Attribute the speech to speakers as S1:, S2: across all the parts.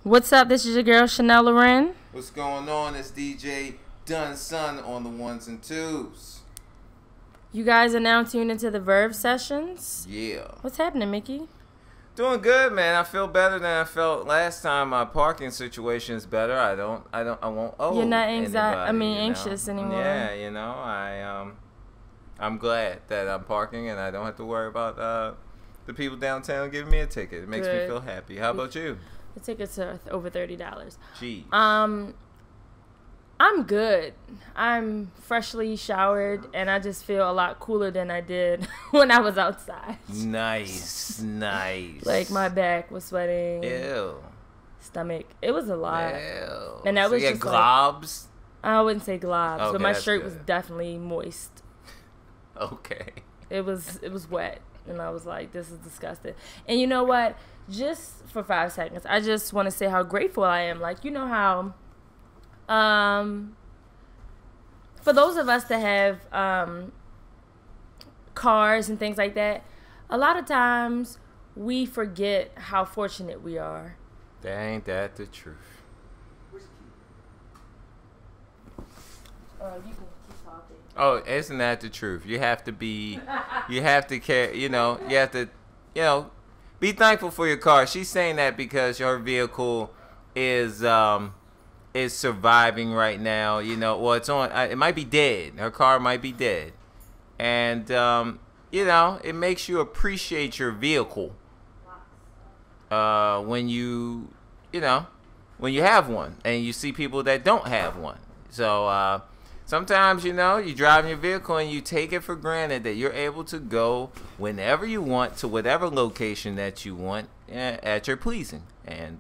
S1: What's up? This is your girl Chanel Loren.
S2: What's going on? It's DJ Dun Sun on the ones and twos.
S1: You guys are now tuned into the Verve sessions.
S2: Yeah.
S1: What's happening, Mickey?
S2: Doing good, man. I feel better than I felt last time. My parking situation is better. I won't owe.
S1: You're not
S2: anxious
S1: anymore.
S2: Yeah, I'm glad that I'm parking and I don't have to worry about the people downtown giving me a ticket. It makes me feel happy. How about you?
S1: The tickets are over $30.
S2: Jeez.
S1: I'm good. I'm freshly showered, and I just feel a lot cooler than I did when I was outside.
S2: Nice.
S1: Like, my back was sweating.
S2: Ew.
S1: Stomach. It was a lot.
S2: Ew.
S1: And that
S2: so
S1: was
S2: you
S1: just
S2: globs?
S1: I wouldn't say globs,
S2: Okay,
S1: but my
S2: that's
S1: shirt
S2: good.
S1: was definitely moist.
S2: Okay.
S1: It was wet, and I was like, this is disgusting. And you know what? Just for 5 seconds, I just want to say how grateful I am. Like, you know how, for those of us that have cars and things like that, a lot of times we forget how fortunate we are.
S2: Ain't that the truth?
S1: You can keep talking.
S2: Oh, isn't that the truth? You have to care, you have to, be thankful for your car. She's saying that because her vehicle is surviving right now. Well, it's on. It might be dead. Her car might be dead, and it makes you appreciate your vehicle when you have one, and you see people that don't have one. So sometimes, you drive your vehicle and you take it for granted that you're able to go whenever you want to whatever location that you want at your pleasing. And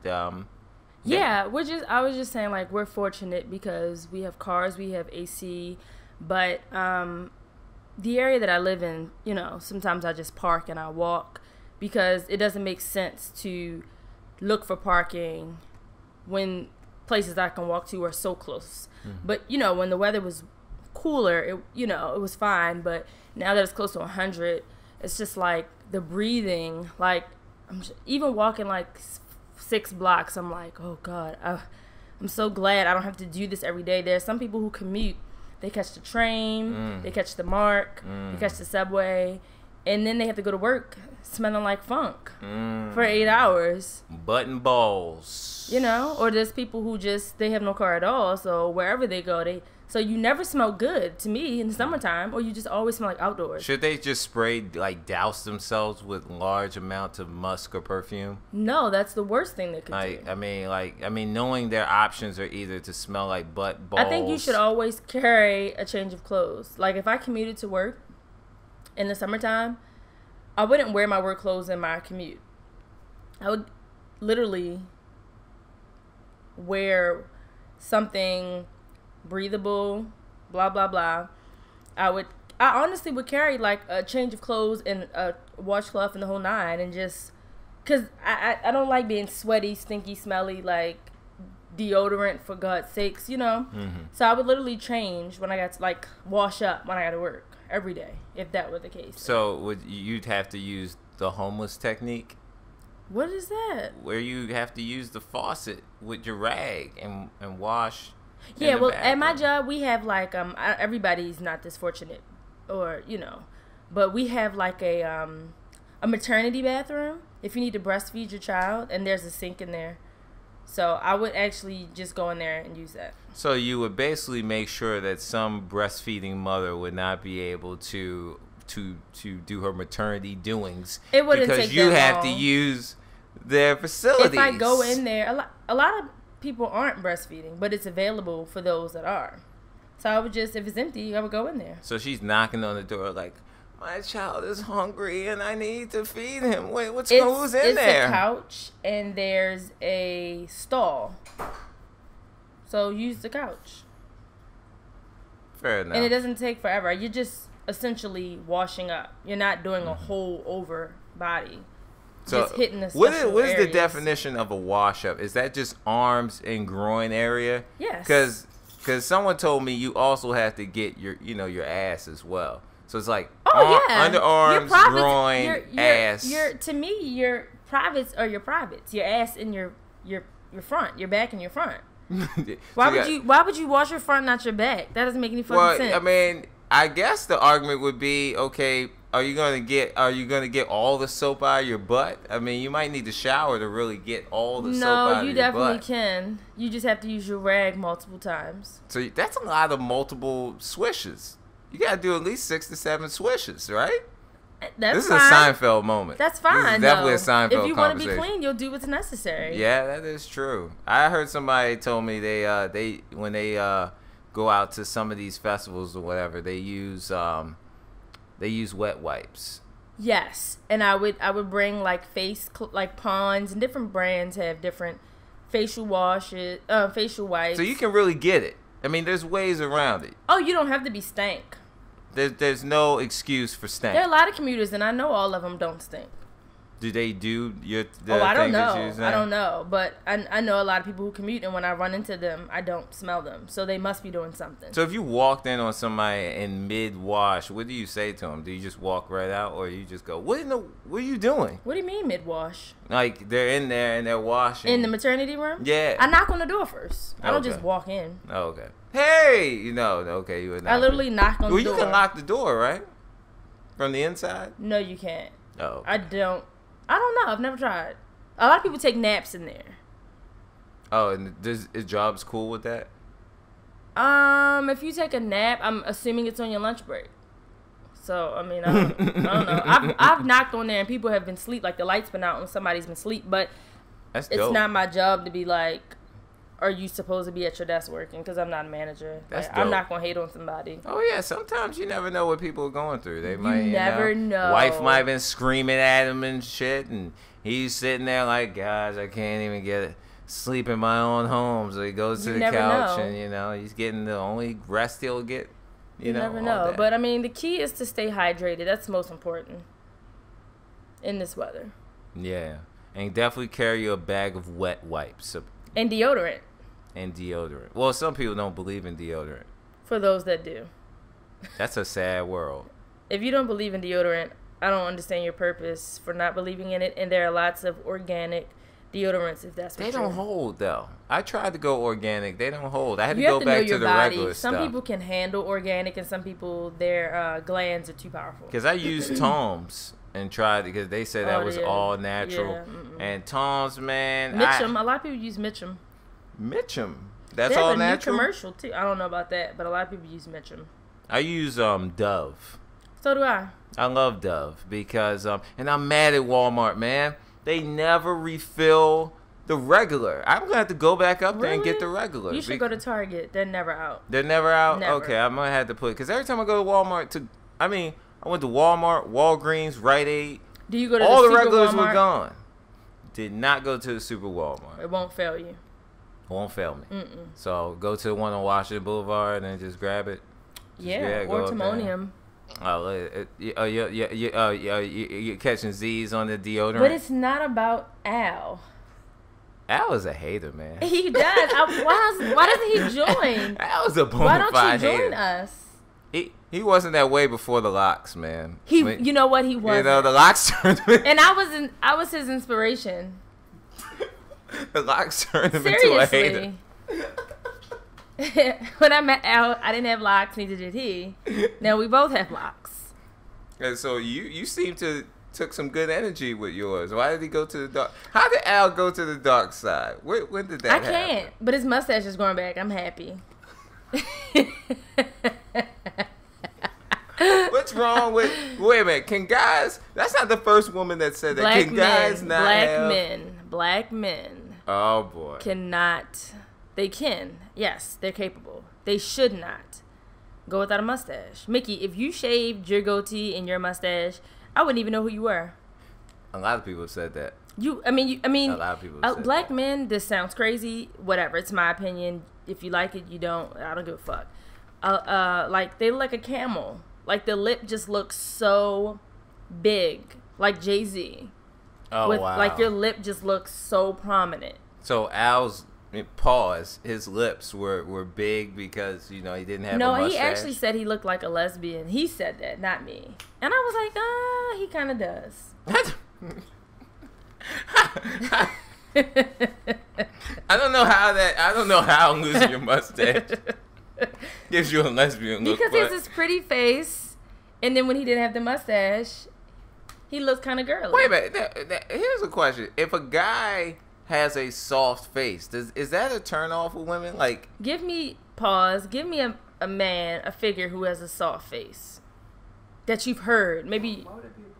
S1: yeah, I was just saying, like, we're fortunate because we have cars, we have AC, but the area that I live in, sometimes I just park and I walk because it doesn't make sense to look for parking when places I can walk to are so close. Mm-hmm. But, when the weather was cooler, it was fine. But now that it's close to 100, it's just like the breathing, like even walking like 6 blocks, I'm like, oh God, I'm so glad I don't have to do this every day. There's some people who commute. They catch the train, they catch the MARC, they catch the subway, and then they have to go to work smelling like funk for 8 hours.
S2: Button balls.
S1: Or there's people who they have no car at all, so wherever they go, so you never smell good to me in the summertime, or you just always smell like outdoors.
S2: Should they just douse themselves with large amounts of musk or perfume?
S1: No, that's the worst thing they could do.
S2: I mean, knowing their options are either to smell like butt balls.
S1: I think you should always carry a change of clothes. Like, if I commuted to work in the summertime, I wouldn't wear my work clothes in my commute. I would literally wear something breathable, blah, blah, blah. I honestly would carry like a change of clothes and a washcloth and the whole nine, and just, because I don't like being sweaty, stinky, smelly, like deodorant, for God's sakes, Mm-hmm. So I would literally change when I got to, wash up when I got to work every day, if that were the case.
S2: So you'd have to use the homeless technique?
S1: What is that?
S2: Where you have to use the faucet with your rag and wash.
S1: Yeah, well, at my job, we have everybody's not this fortunate, or but we have a maternity bathroom if you need to breastfeed your child, and there's a sink in there. So I would actually just go in there and use that.
S2: So you would basically make sure that some breastfeeding mother would not be able to do her maternity doings.
S1: It wouldn't
S2: because
S1: take
S2: you
S1: that
S2: have
S1: long.
S2: to use their facilities.
S1: If I go in there, a lot of people aren't breastfeeding, but it's available for those that are. So I would just, if it's empty, I would go in there.
S2: So she's knocking on the door like, my child is hungry and I need to feed him. Wait, who's in there?
S1: It's a couch and there's a stall. So use the couch.
S2: Fair enough.
S1: And it doesn't take forever. You're just essentially washing up. You're not doing a whole over body.
S2: So
S1: just hitting the
S2: what
S1: special
S2: is the
S1: areas.
S2: definition of a wash up? Is that just arms and groin area?
S1: Yes.
S2: Because someone told me you also have to get your ass as well. So it's like underarms, groin, ass.
S1: To me, your privates are your privates. Your ass and your your front, your back, and your front.
S2: So
S1: Why would you wash your front, not your back? That doesn't make any fucking sense.
S2: I mean, I guess the argument would be, okay, are you gonna get all the soap out of your butt? I mean, you might need to shower to really get all the soap out of your butt.
S1: No, you definitely can. You just have to use your rag multiple times.
S2: So that's a lot of multiple swishes. You gotta do at least 6 to 7 swishes, right?
S1: This
S2: is
S1: fine.
S2: a Seinfeld moment.
S1: That's fine.
S2: This is definitely a Seinfeld
S1: If you
S2: want
S1: to be clean, you'll do what's necessary.
S2: Yeah, that is true. I heard somebody told me they when they go out to some of these festivals or whatever, they use wet wipes.
S1: Yes, and I would bring like like Pond's, and different brands have different facial wipes.
S2: So you can really get it. I mean, there's ways around it.
S1: Oh, you don't have to be stank.
S2: There's no excuse for stank.
S1: There are a lot of commuters, and I know all of them don't stink.
S2: Do they do
S1: I don't know. I don't know, but I know a lot of people who commute, and when I run into them, I don't smell them, so they must be doing something.
S2: So if you walked in on somebody in mid-wash, what do you say to them? Do you just walk right out, or you just go, what are you doing?
S1: What do you mean mid-wash?
S2: Like, they're in there and they're washing.
S1: In the maternity room?
S2: Yeah.
S1: I knock on the door first. I don't just walk in.
S2: Oh, okay. Hey! Okay, you would knock.
S1: I literally knock on the door.
S2: Well, you can lock the door, right? From the inside?
S1: No, you can't.
S2: Oh. Okay.
S1: I don't know. I've never tried. A lot of people take naps in there.
S2: Oh, and is Jobs cool with that?
S1: If you take a nap, I'm assuming it's on your lunch break. So, I mean, I don't know. I've knocked on there and people have been asleep. Like, the light's been out and somebody's been asleep. But
S2: that's
S1: it's
S2: dope.
S1: not my job to be like, are you supposed to be at your desk working? Because I'm not a manager.
S2: That's
S1: I'm not going to hate on somebody.
S2: Oh, yeah. Sometimes you never know what people are going through. They might,
S1: you never know.
S2: Wife might have been screaming at him and shit. And he's sitting there like, gosh, I can't even get sleep in my own home. So he goes to the couch and, he's getting the only rest he'll get. You
S1: never know. But, I mean, the key is to stay hydrated. That's most important in this weather.
S2: Yeah. And definitely carry a bag of wet wipes.
S1: And deodorant.
S2: Well, some people don't believe in deodorant.
S1: For those that do.
S2: That's a sad world.
S1: If you don't believe in deodorant, I don't understand your purpose for not believing in it. And there are lots of organic deodorants, if that's what
S2: they don't hold, though. I tried to go organic. They don't hold. I had to
S1: go
S2: back to the regular stuff.
S1: Some people can handle organic, and some people, their glands are too powerful.
S2: Because I used Tom's and tried, because they said that was all natural. Yeah, and Tom's, man.
S1: Mitchum. A lot of people use Mitchum.
S2: Mitchum. That's all natural? They have a
S1: new commercial, too. I don't know about that, but a lot of people use Mitchum.
S2: I use Dove.
S1: So do I.
S2: I love Dove because, and I'm mad at Walmart, man. They never refill the regular. I'm going to have to go back up there and get the regular.
S1: You should go to Target. They're never out.
S2: They're never out?
S1: Never.
S2: Okay, I'm going to have to put, because every time I go to Walmart I went to Walmart, Walgreens, Rite Aid.
S1: Do you go to
S2: all the
S1: Super
S2: regulars
S1: Walmart?
S2: were gone. Did not go to the Super Walmart.
S1: It won't fail you.
S2: Won't fail me. So go to the one on Washington Boulevard and just grab it.
S1: Or Timonium.
S2: You're catching Z's on the deodorant.
S1: But it's not about Al.
S2: Al is a hater, man.
S1: He does. Why doesn't he join?
S2: Al is a bona
S1: fide hater. Why don't you join
S2: hater.
S1: us?
S2: He wasn't that way before the locks, man.
S1: You know what, he wasn't.
S2: The locks turned him.
S1: And I was his inspiration.
S2: The locks turned him into a hater.
S1: When I met Al, I didn't have locks, neither did he. Now we both have locks.
S2: And so you seem to took some good energy with yours. Why did he go to the dark? How did Al go to the dark side? When did that happen?
S1: I can't, but his mustache is growing back. I'm happy.
S2: What's wrong with... Wait a minute. Can guys... That's not the first woman that said that. Black
S1: men.
S2: Oh, boy.
S1: Cannot... They can. Yes, they're capable. They should not go without a mustache. Mickey, if you shaved your goatee and your mustache, I wouldn't even know who you were.
S2: A lot of people have said that.
S1: I mean,
S2: a lot of people have said
S1: black
S2: that.
S1: men, this sounds crazy. Whatever. It's my opinion. If you like it, you don't. I don't give a fuck. Like, they look like a camel. Like, the lip just looks so big. Like Jay-Z.
S2: Oh, wow.
S1: Like, your lip just looks so prominent.
S2: So, Al's... Pause. His lips were big because he didn't have a mustache.
S1: No, he actually said he looked like a lesbian. He said that, not me. And I was like, he kind of does.
S2: I don't know how losing your mustache gives you a lesbian look.
S1: Because he has this pretty face, and then when he didn't have the mustache, he looks kind of girly.
S2: Wait a minute. Here's a question: if a guy has a soft face, is that a turn off with women? Like,
S1: give me a man, a figure who has a soft face that you've heard. Maybe.
S3: Why would it be a pause?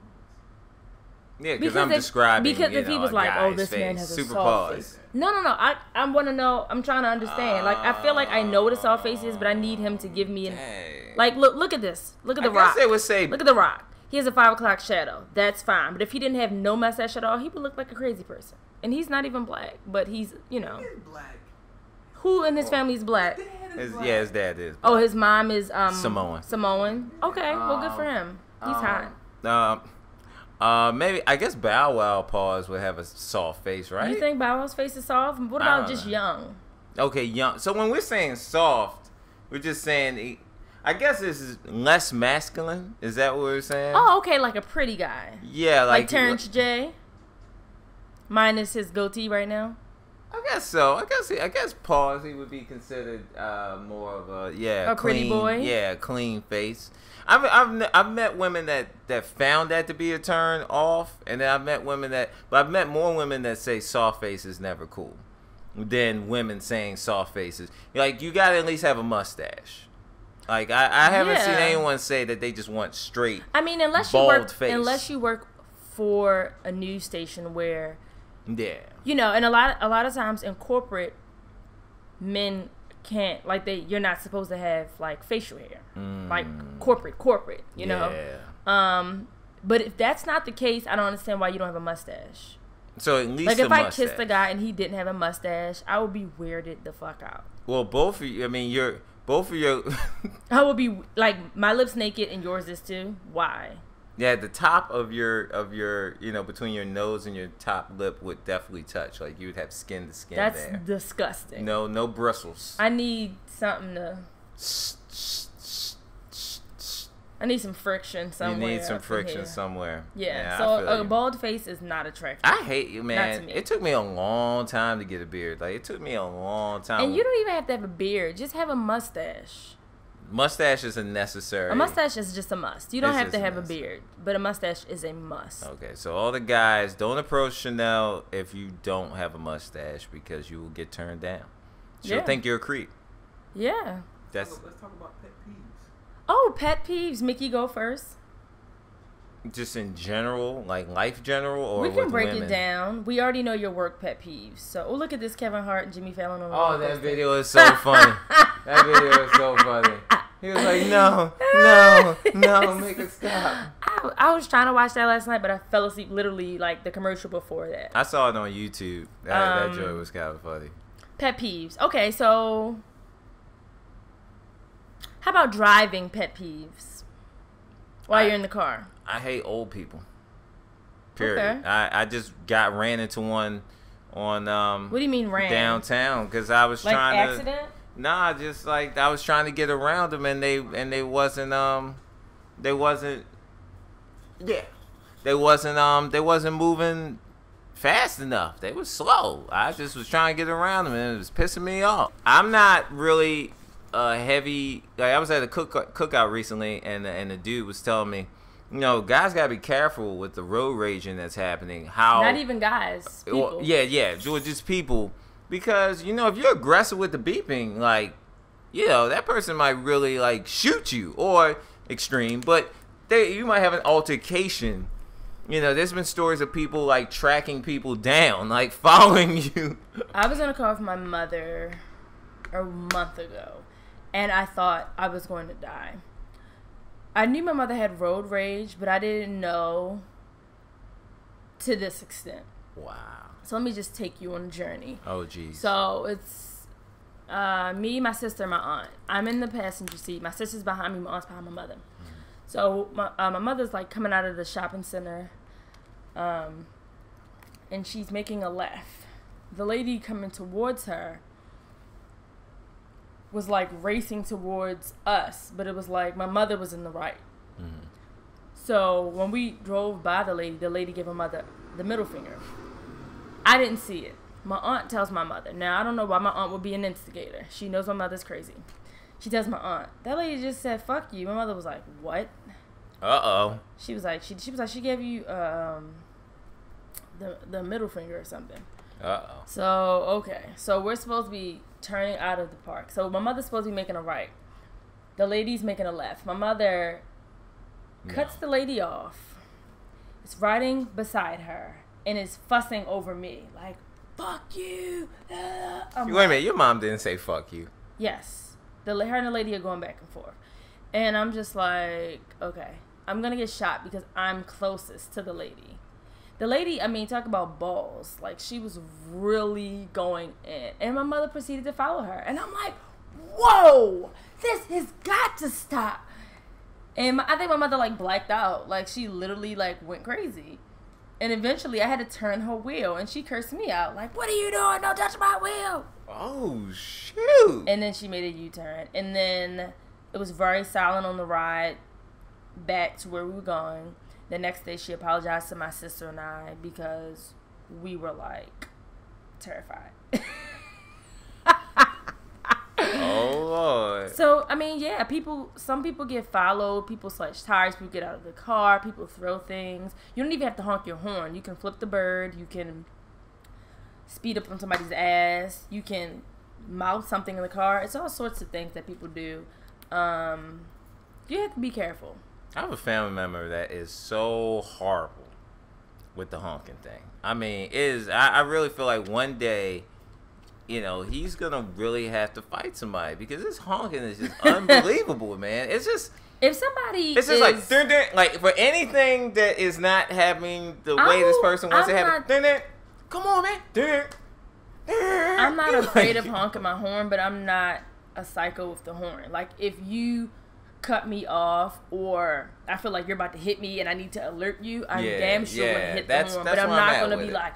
S2: Yeah, because I'm describing.
S1: Because if he was like, "Oh, this man has a soft face," no. I want to know. I'm trying to understand. Like, I feel like I know what a soft face is, but I need him to give me like, look at this. Look at the Rock.
S2: They would say,
S1: look at the Rock. He has a 5 o'clock shadow. That's fine. But if he didn't have no mustache at all, he would look like a crazy person. And he's not even black, but he's,
S3: He's black.
S1: Who in his family is black?
S2: his dad is.
S1: Oh, his mom is
S2: Samoan.
S1: Okay, well, good for him. He's hot.
S2: Maybe I guess Bow Wow Paws would have a soft face, right?
S1: You think Bow Wow's face is soft? What about just young?
S2: Okay, young. So when we're saying soft, we're just saying. I guess this is less masculine. Is that what we're saying?
S1: Oh, okay, like a pretty guy.
S2: Yeah,
S1: like Terrence J. Minus his goatee right now.
S2: I guess so. I guess Paws, he would be considered more of a clean,
S1: pretty boy.
S2: Yeah, clean face. I've met women that found that to be a turn off, and then I've met more women that say soft face is never cool than women saying soft faces. Like, you gotta at least have a mustache. Like, I haven't seen anyone say that they just want straight. I mean, unless
S1: you work for a news station where, and a lot of times in corporate, men can't, like, you're not supposed to have like facial hair, like corporate, you know. But if that's not the case, I don't understand why you don't have a mustache.
S2: So at least,
S1: like, if I kissed a guy and he didn't have a mustache, I would be weirded the fuck out.
S2: Well, both of you. I mean, both of your.
S1: I would be like, my lips naked and yours is too. Why?
S2: Yeah, the top of your between your nose and your top lip would definitely touch. Like, you would have skin to skin.
S1: That's
S2: there.
S1: disgusting.
S2: No bristles.
S1: I need something to. I need some friction somewhere.
S2: You need some friction somewhere.
S1: Yeah. So a bald face is not attractive.
S2: I hate you, man. It took me a long time to get a beard. Like, it took me a long time.
S1: And you don't even have to have a beard. Just have a mustache.
S2: Mustache is a necessary.
S1: A mustache is just a must. You don't have to have a beard, but a mustache is a must.
S2: Okay, so all the guys, don't approach Chanel if you don't have a mustache, because you will get turned down. She'll think you're a creep.
S1: Yeah.
S3: Let's talk about pet peeves.
S1: Oh, pet peeves. Mickey, go first.
S2: Just in general, like life general, or
S1: we can break
S2: women?
S1: it down. We already know your work pet peeves. So, look at this, Kevin Hart and Jimmy Fallon on the
S2: Oh, that video is so funny. That video is so funny. He was like, no, make it stop.
S1: I was trying to watch that last night, but I fell asleep literally like the commercial before that.
S2: I saw it on YouTube. That joke was kind of funny.
S1: Pet peeves. Okay, so how about driving pet peeves while you're in the car?
S2: I hate old people. Period. Okay. I just ran into one on
S1: what do you mean ran?
S2: Downtown, because I was
S1: like
S2: trying
S1: accident?
S2: Nah, just like I was trying to get around them, and they wasn't moving fast enough. They were slow. I just was trying to get around them, and it was pissing me off. I'm not really heavy. Like, I was at a cookout recently, and the dude was telling me, guys gotta be careful with the road raging that's happening. How
S1: not even guys, people.
S2: Just people. Because, if you're aggressive with the beeping, like, that person might really, like, shoot you, or extreme, but you might have an altercation. There's been stories of people, like, tracking people down, like, following you.
S1: I was in a car with my mother a month ago, and I thought I was going to die. I knew my mother had road rage, but I didn't know to this extent.
S2: Wow.
S1: So let me just take you on a journey.
S2: Oh, geez.
S1: So it's me, my sister, my aunt. I'm in the passenger seat. My sister's behind me. My aunt's behind my mother. Mm-hmm. So my mother's like coming out of the shopping center, and she's making a left. The lady coming towards her was like racing towards us, but it was like my mother was in the right. Mm-hmm. So when we drove by the lady gave her mother the middle finger. I didn't see it. My aunt tells my mother. Now, I don't know why my aunt would be an instigator. She knows my mother's crazy. She tells my aunt, that lady just said, fuck you. My mother was like, what?
S2: Uh-oh.
S1: She was like, she gave you the middle finger or something.
S2: Uh-oh.
S1: So, okay. So, we're supposed to be turning out of the park. So, my mother's supposed to be making a right. The lady's making a left. My mother cuts the lady off. Is riding beside her and is fussing over me. Like, fuck you.
S2: Wait a minute. Your mom didn't say fuck you.
S1: Yes. Her and the lady are going back and forth. And I'm just like, okay. I'm going to get shot because I'm closest to the lady. The lady, I mean, talk about balls. Like, she was really going in. And my mother proceeded to follow her. And I'm like, whoa, this has got to stop. And I think my mother, like, blacked out. Like, she literally, like, went crazy. And eventually, I had to turn her wheel. And she cursed me out. Like, what are you doing? Don't touch my wheel.
S2: Oh, shoot.
S1: And then she made a U-turn. And then it was very silent on the ride back to where we were going. The next day, she apologized to my sister and I because we were, like, terrified.
S2: Oh, Lord.
S1: So, I mean, yeah, some people get followed, people slash tires, people get out of the car, people throw things. You don't even have to honk your horn. You can flip the bird, you can speed up on somebody's ass, you can mouth something in the car. It's all sorts of things that people do. You have to be careful.
S2: I have a family member that is so horrible with the honking thing. I mean, I really feel like one day, you know, he's gonna really have to fight somebody because this honking is just unbelievable, man. It's just
S1: if somebody
S2: it's just like dun, dun, like for anything that is not happening the way this person wants to happen. Dun, dun, come on, man. Dun, dun,
S1: I'm not afraid of honking my horn, but I'm not a psycho with the horn. Like if you cut me off or I feel like you're about to hit me and I need to alert you, I'm damn sure gonna hit the horn, but I'm not gonna be like.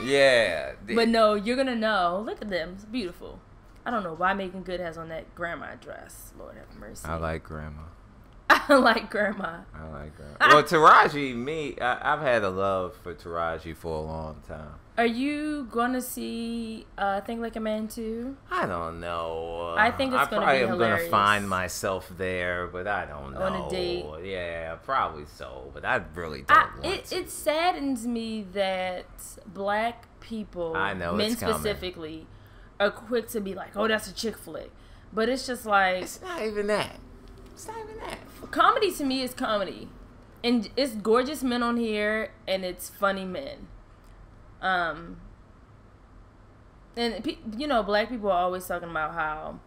S2: Yeah.
S1: But no, you're going to know. Look at them. It's beautiful. I don't know why Megan Good has on that grandma dress. Lord have mercy.
S2: I like grandma.
S1: I like grandma.
S2: Well, Taraji, I've had a love for Taraji for a long time.
S1: Are you going to see Think Like a Man too?
S2: I don't know.
S1: I think it's going to be hilarious.
S2: I probably am going to find myself there, but I don't know.
S1: On a date?
S2: Yeah, probably so, but I really don't want to.
S1: It saddens me that black people, men specifically, are quick to be like, oh, that's a chick flick. But it's just like...
S2: It's not even that.
S1: Comedy to me is comedy. And it's gorgeous men on here, and it's funny men. And you know, black people are always talking about how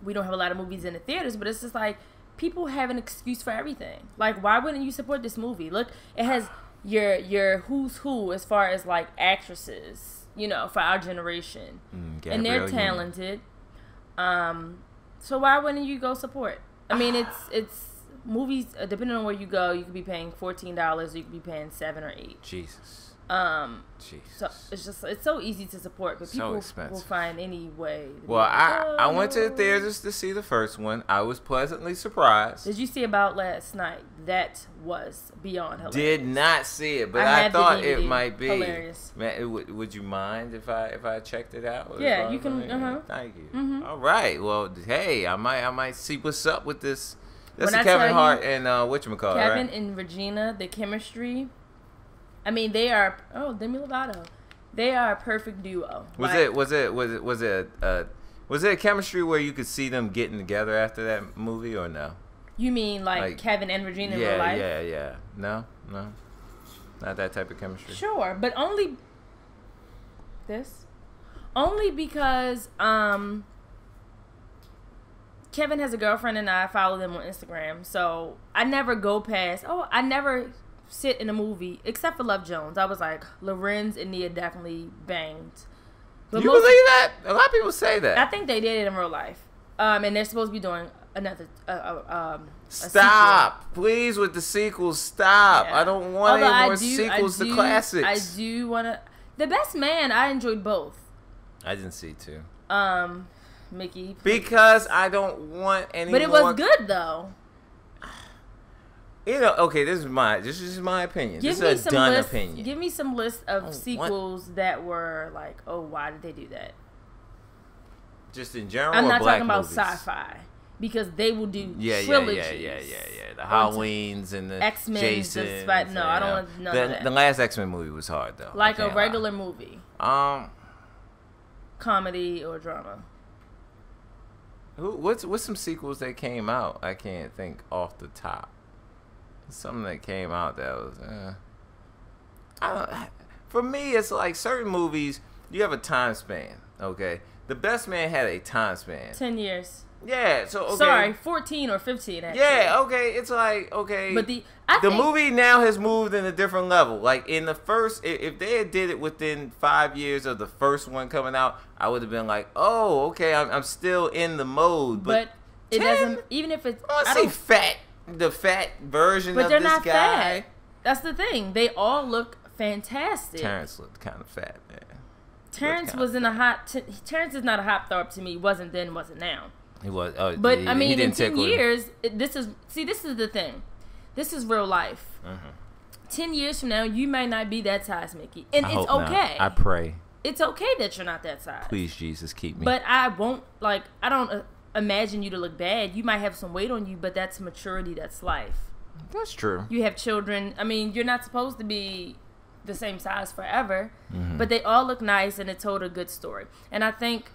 S1: we don't have a lot of movies in the theaters, but it's just like people have an excuse for everything. Like, why wouldn't you support this movie? Look, it has your who's who as far as like actresses, you know, for our generation, and they're talented. So why wouldn't you go support? I mean, it's movies. Depending on where you go, you could be paying $14, you could be paying $7 or $8.
S2: Jesus.
S1: So it's so easy to support, but people will find any way.
S2: Well, I went to the theaters to see the first one. I was pleasantly surprised.
S1: Did you see About last night? That was beyond hilarious.
S2: Did not see it, but I thought it might be hilarious. Man, would you mind if I checked it out?
S1: Yeah, you can.
S2: Thank you.
S1: Mm-hmm.
S2: All right. Well, hey, I might see what's up with this. That's Kevin Hart and whatchamacallit,
S1: Kevin
S2: right?
S1: and Regina, the chemistry. I mean, they are. Oh, Demi Lovato. They are a perfect duo.
S2: Was it a chemistry where you could see them getting together after that movie or no?
S1: You mean like Kevin and Regina in real life?
S2: Yeah. No, not that type of chemistry.
S1: Sure, but only because Kevin has a girlfriend and I follow them on Instagram, so I never go past. I never sit in a movie except for Love Jones. I was like, Lorenz and Nia definitely banged.
S2: But you believe that? A lot of people say that.
S1: I think they did it in real life. And they're supposed to be doing another
S2: stop, please, with the sequels. Stop. Yeah. I don't want any more sequels to classics.
S1: I do want to. The Best Man, I enjoyed both.
S2: I didn't see two.
S1: Mickey.
S2: Because I don't want any more.
S1: But it was good though.
S2: Okay, this is my opinion. This is a done opinion.
S1: Give me some list of sequels that were like, oh, why did they do that?
S2: Just in general,
S1: I'm
S2: or
S1: not
S2: black
S1: talking about
S2: movies?
S1: Sci-fi because they will do
S2: Yeah. The Halloweens and the
S1: X-Men.
S2: Jasons.
S1: I don't want none of that.
S2: The last X-Men movie was hard though.
S1: Like a regular movie. Comedy or drama.
S2: What's some sequels that came out? I can't think off the top. Something that came out that was. For me, it's like certain movies. You have a time span. Okay, The Best Man had a time span.
S1: 10 years.
S2: Yeah. So okay.
S1: Sorry, 14 or 15. Actually.
S2: Yeah. Okay. It's like okay.
S1: But
S2: the movie now has moved in a different level. Like in the first, if they had did it within 5 years of the first one coming out, I would have been like, oh, okay, I'm still in the mode. But
S1: it doesn't. Even if it's,
S2: I don't see the fat version of this guy. But they're not fat.
S1: That's the thing. They all look fantastic.
S2: Terrence looked kind of fat, man.
S1: Terrence was in a hot. Terrence is not a hot throw up to me. Wasn't then. Wasn't now.
S2: He was.
S1: But I mean, in 10 years, this is the thing. This is real life. 10 years from now, you may not be that size, Mickey, and it's okay.
S2: I pray.
S1: It's okay that you're not that size.
S2: Please, Jesus, keep me.
S1: But I won't I don't imagine you to look bad. You might have some weight on you, but that's maturity. That's life.
S2: That's true.
S1: You have children. I mean, you're not supposed to be the same size forever, but they all look nice, and it told a good story. And I think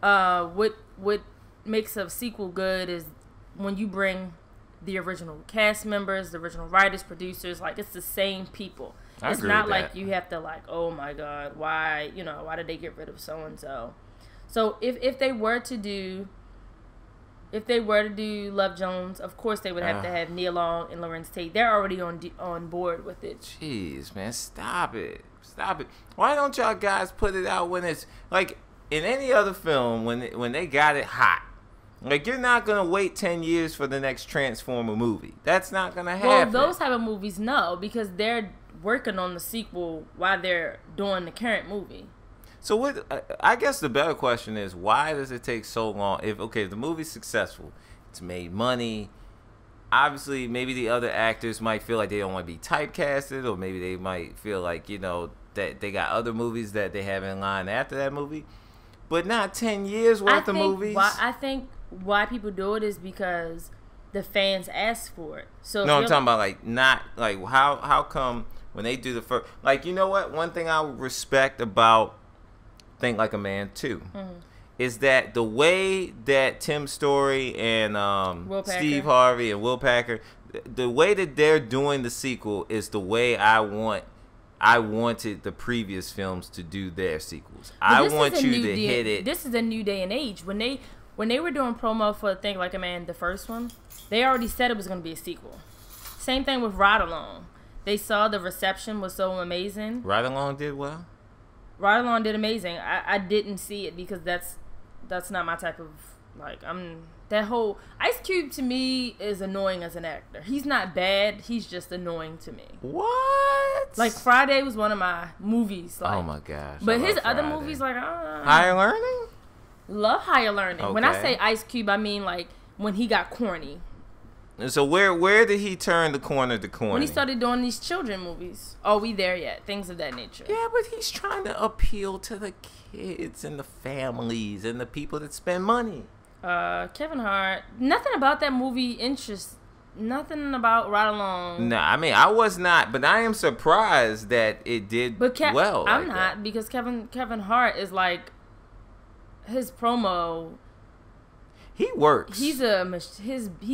S1: what makes a sequel good is when you bring the original cast members, the original writers, producers, like it's the same people. It's not like you have to like, oh my God, why did they get rid of so and so? So if they were to do Love Jones, of course they would have to have Nia Long and Larenz Tate. They're already on board with it.
S2: Jeez, man, stop it. Why don't y'all guys put it out when it's like in any other film when they got it hot? Like, you're not going to wait 10 years for the next Transformer movie. That's not going to happen.
S1: Well, those type of movies, no, because they're working on the sequel while they're doing the current movie.
S2: So I guess the better question is, why does it take so long? If the movie's successful, it's made money. Obviously, maybe the other actors might feel like they don't want to be typecasted, or maybe they might feel like, that they got other movies that they have in line after that movie. But not 10 years worth of movies.
S1: I think why people do it is because the fans ask for it. So
S2: no, I'm talking about how come when they do the first, what? One thing I respect about Think Like a Man 2 is that the way that Tim Story and Steve Harvey and Will Packer, the way that they're doing the sequel is the way I wanted the previous films to do their sequels. I want you to hit it.
S1: This is a new day and age. When they were doing promo for Think Like a Man, the first one, they already said it was going to be a sequel. Same thing with Ride Along. They saw the reception was so amazing.
S2: Ride Along did well?
S1: Ride Along did amazing. I didn't see it because that's not my type of, that whole, Ice Cube to me is annoying as an actor. He's not bad. He's just annoying to me.
S2: What?
S1: Like, Friday was one of my movies.
S2: Oh my gosh.
S1: But his other movies, I don't know.
S2: Higher Learning?
S1: Love Higher Learning.
S2: Okay.
S1: When I say Ice Cube, I mean when he got corny.
S2: So where did he turn the corner to corny?
S1: When he started doing these children movies. Are we there yet? Things of that nature.
S2: Yeah, but he's trying to appeal to the kids and the families and the people that spend money.
S1: Kevin Hart. Nothing about that movie interests. Nothing about Ride Along.
S2: No, I mean I was not, but I am surprised that it did well.
S1: I'm not because Kevin Hart is his promo.
S2: He works.
S1: He's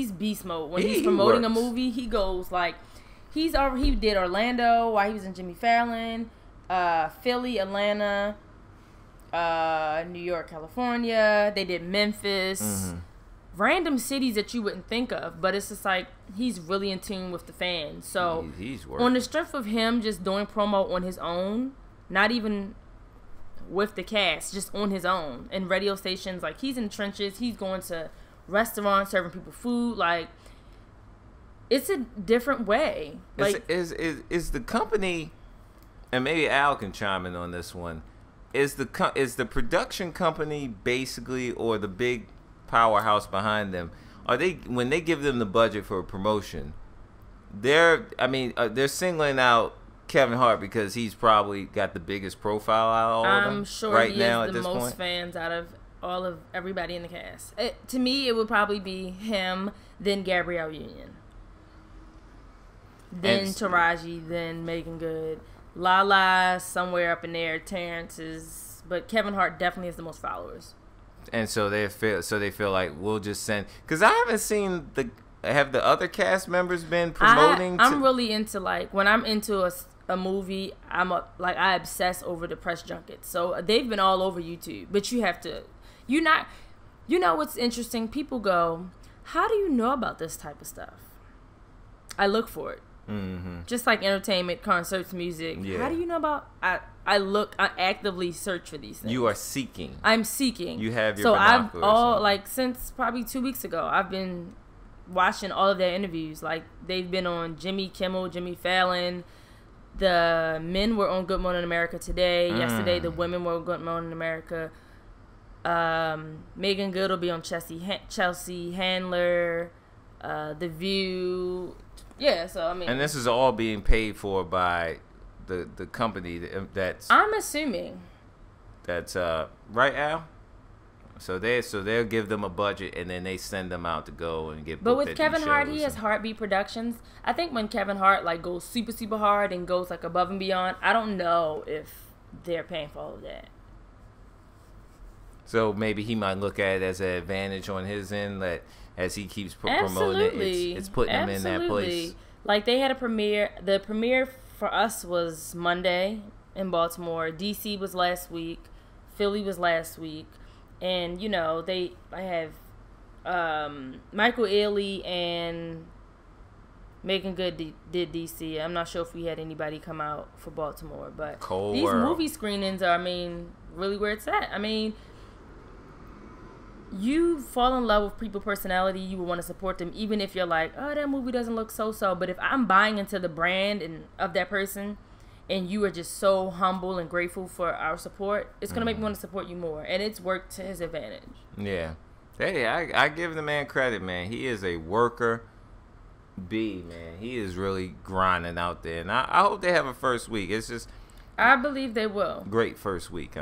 S1: beast mode. When he's promoting a movie, he goes he did Orlando while he was in Jimmy Fallon, Philly, Atlanta, New York, California. They did Memphis. Random cities that you wouldn't think of, but it's just he's really in tune with the fans. So
S2: he's working.
S1: On the strength of him just doing promo on his own, not even with the cast, just on his own, and radio stations, he's in the trenches, he's going to restaurants serving people food, it's a different way.
S2: Is the company, and maybe Al can chime in on this one, is the production company basically, or the big powerhouse behind them, are they, when they give them the budget for a promotion, they're singling out Kevin Hart because he's probably got the biggest profile out of all of them.
S1: I'm sure
S2: right
S1: he
S2: now
S1: has
S2: at
S1: the
S2: this
S1: most
S2: point.
S1: fans out of all of everybody in the cast. To me, it would probably be him, then Gabrielle Union, then Taraji, then Megan Good, Lala somewhere up in there. Terrence is, but Kevin Hart definitely has the most followers.
S2: And so they feel like we'll just send, because I haven't seen have the other cast members been promoting.
S1: I'm really into, like, when I'm into a movie, I obsess over the press junkets. So they've been all over YouTube, but you have to, you know what's interesting? People go, how do you know about this type of stuff? I look for it. Mm-hmm. Just like entertainment, concerts, music. Yeah. How do you know about? I actively search for these things.
S2: You are seeking.
S1: I'm seeking.
S2: You have your
S1: so
S2: binoculars.
S1: like since probably 2 weeks ago, I've been watching all of their interviews. Like, they've been on Jimmy Kimmel, Jimmy Fallon. The men were on Good Morning America today. Yesterday, the women were on Good Morning America. Megan Good will be on Chelsea Handler, The View. Yeah, so I mean,
S2: and this is all being paid for by the company that's.
S1: I'm assuming.
S2: That's right, Al. So they'll give them a budget and then they send them out to go and get.
S1: But with Kevin Hart, he has Heartbeat Productions. I think when Kevin Hart like goes super super hard and goes like above and beyond, I don't know if they're paying for all of that.
S2: So maybe he might look at it as an advantage on his end, that as he keeps promoting it, it's putting him in that place. Like, they had a premiere. The premiere for us was Monday in Baltimore. DC was last week. Philly was last week. And, you know, I have Michael Ealy and Megan Good did DC. I'm not sure if we had anybody come out for Baltimore. But these movie screenings are, really where it's at. You fall in love with people's personality, you will want to support them, even if you're like, oh, that movie doesn't look so-so. But if I'm buying into the brand and of that person, and you are just so humble and grateful for our support, it's going to make me want to support you more. And it's worked to his advantage. Yeah. Hey, I give the man credit, man. He is a worker bee, man. He is really grinding out there. And I hope they have a first week. It's just...
S1: I believe they will.
S2: Great first week,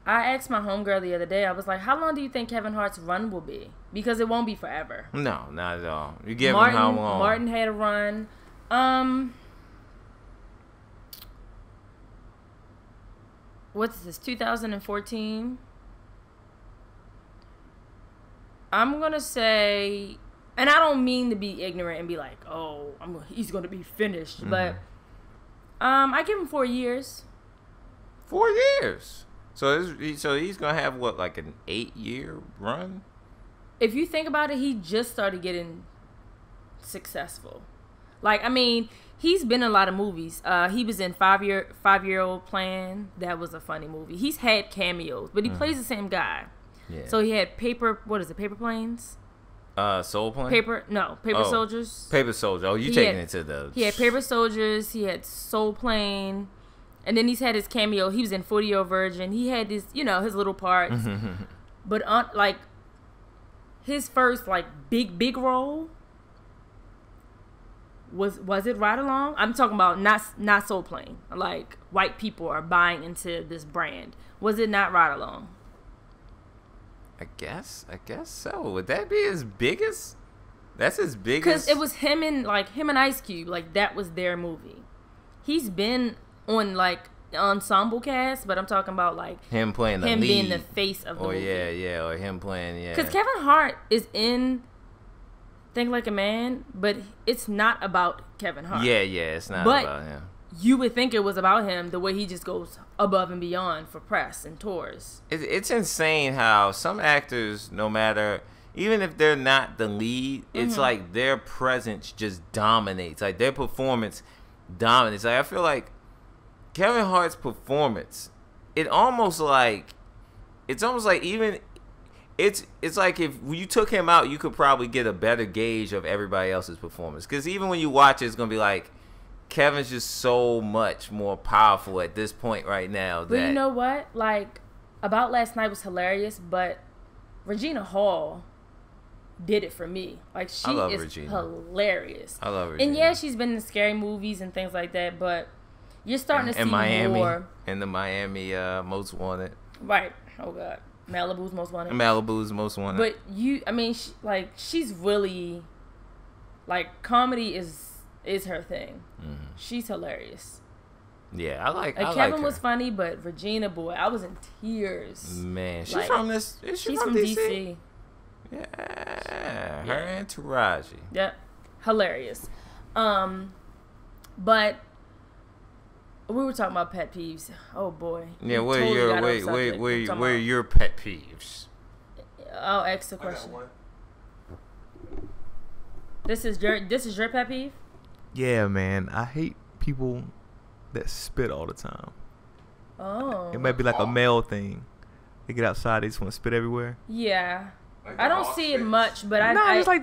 S1: I asked my homegirl the other day, I was like, how long do you think Kevin Hart's run will be? Because it won't be forever.
S2: No, not at all. You give him how long?
S1: Martin had a run. What's this, 2014? I'm going to say, and I don't mean to be ignorant and be like, oh, he's going to be finished. Mm-hmm. But I give him 4 years.
S2: 4 years? So he's going to have, what, like an 8-year run?
S1: If you think about it, he just started getting successful. Like, he's been in a lot of movies. He was in Five-Year-Old Plan. That was a funny movie. He's had cameos, but he plays the same guy. Yeah. So he had Paper Planes?
S2: Soul Plane?
S1: Paper Soldiers.
S2: Paper Soldiers. Oh, you taking it to the... He
S1: had Paper Soldiers. He had Soul Plane. And then he's had his cameo. He was in 40-Year-Old Virgin. He had his, his little parts. But his first big role was it Ride Along? I'm talking about not Soul Plane. Like, white people are buying into this brand. Was it not Ride Along?
S2: I guess so. Would that be his biggest? That's his biggest.
S1: Because it was him and Ice Cube. Like, that was their movie. He's been on the ensemble cast, but I'm talking about him playing the lead, being the face of the movie.
S2: Or him playing
S1: Because Kevin Hart is in Think Like a Man, but it's not about Kevin Hart.
S2: Yeah, it's not about him.
S1: You would think it was about him, the way he just goes above and beyond for press and tours.
S2: It's insane how some actors, no matter, even if they're not the lead, it's like their presence just dominates. Like, their performance dominates. Like, I feel like Kevin Hart's performance, it's almost like even it's like if you took him out, you could probably get a better gauge of everybody else's performance. Because even when you watch it, it's gonna be like Kevin's just so much more powerful at this point right now.
S1: But you know what? About Last Night was hilarious, but Regina Hall did it for me. Like, she
S2: love
S1: is
S2: Regina.
S1: hilarious.
S2: I love Regina.
S1: And yeah, she's been in scary movies and things like that, but you're starting to see
S2: Miami,
S1: more.
S2: In the Miami Most Wanted.
S1: Right. Oh, God. Malibu's Most Wanted.
S2: Malibu's Most Wanted.
S1: But she's really, like, comedy is her thing. Mm-hmm. She's hilarious.
S2: Yeah, I like
S1: Kevin
S2: her.
S1: was funny, but Regina, boy, I was in tears.
S2: Man, she's
S1: like,
S2: from this. She's from DC. Yeah, her and Taraji.
S1: Yep, hilarious. But we were talking about pet peeves. Oh boy.
S2: Yeah, what are your pet peeves?
S1: I'll ask the question. This is your pet peeve?
S4: Yeah, man. I hate people that spit all the time.
S1: Oh.
S4: It might be like a male thing. They get outside, they just want to spit everywhere.
S1: Yeah.
S2: Like
S1: I don't see it much, but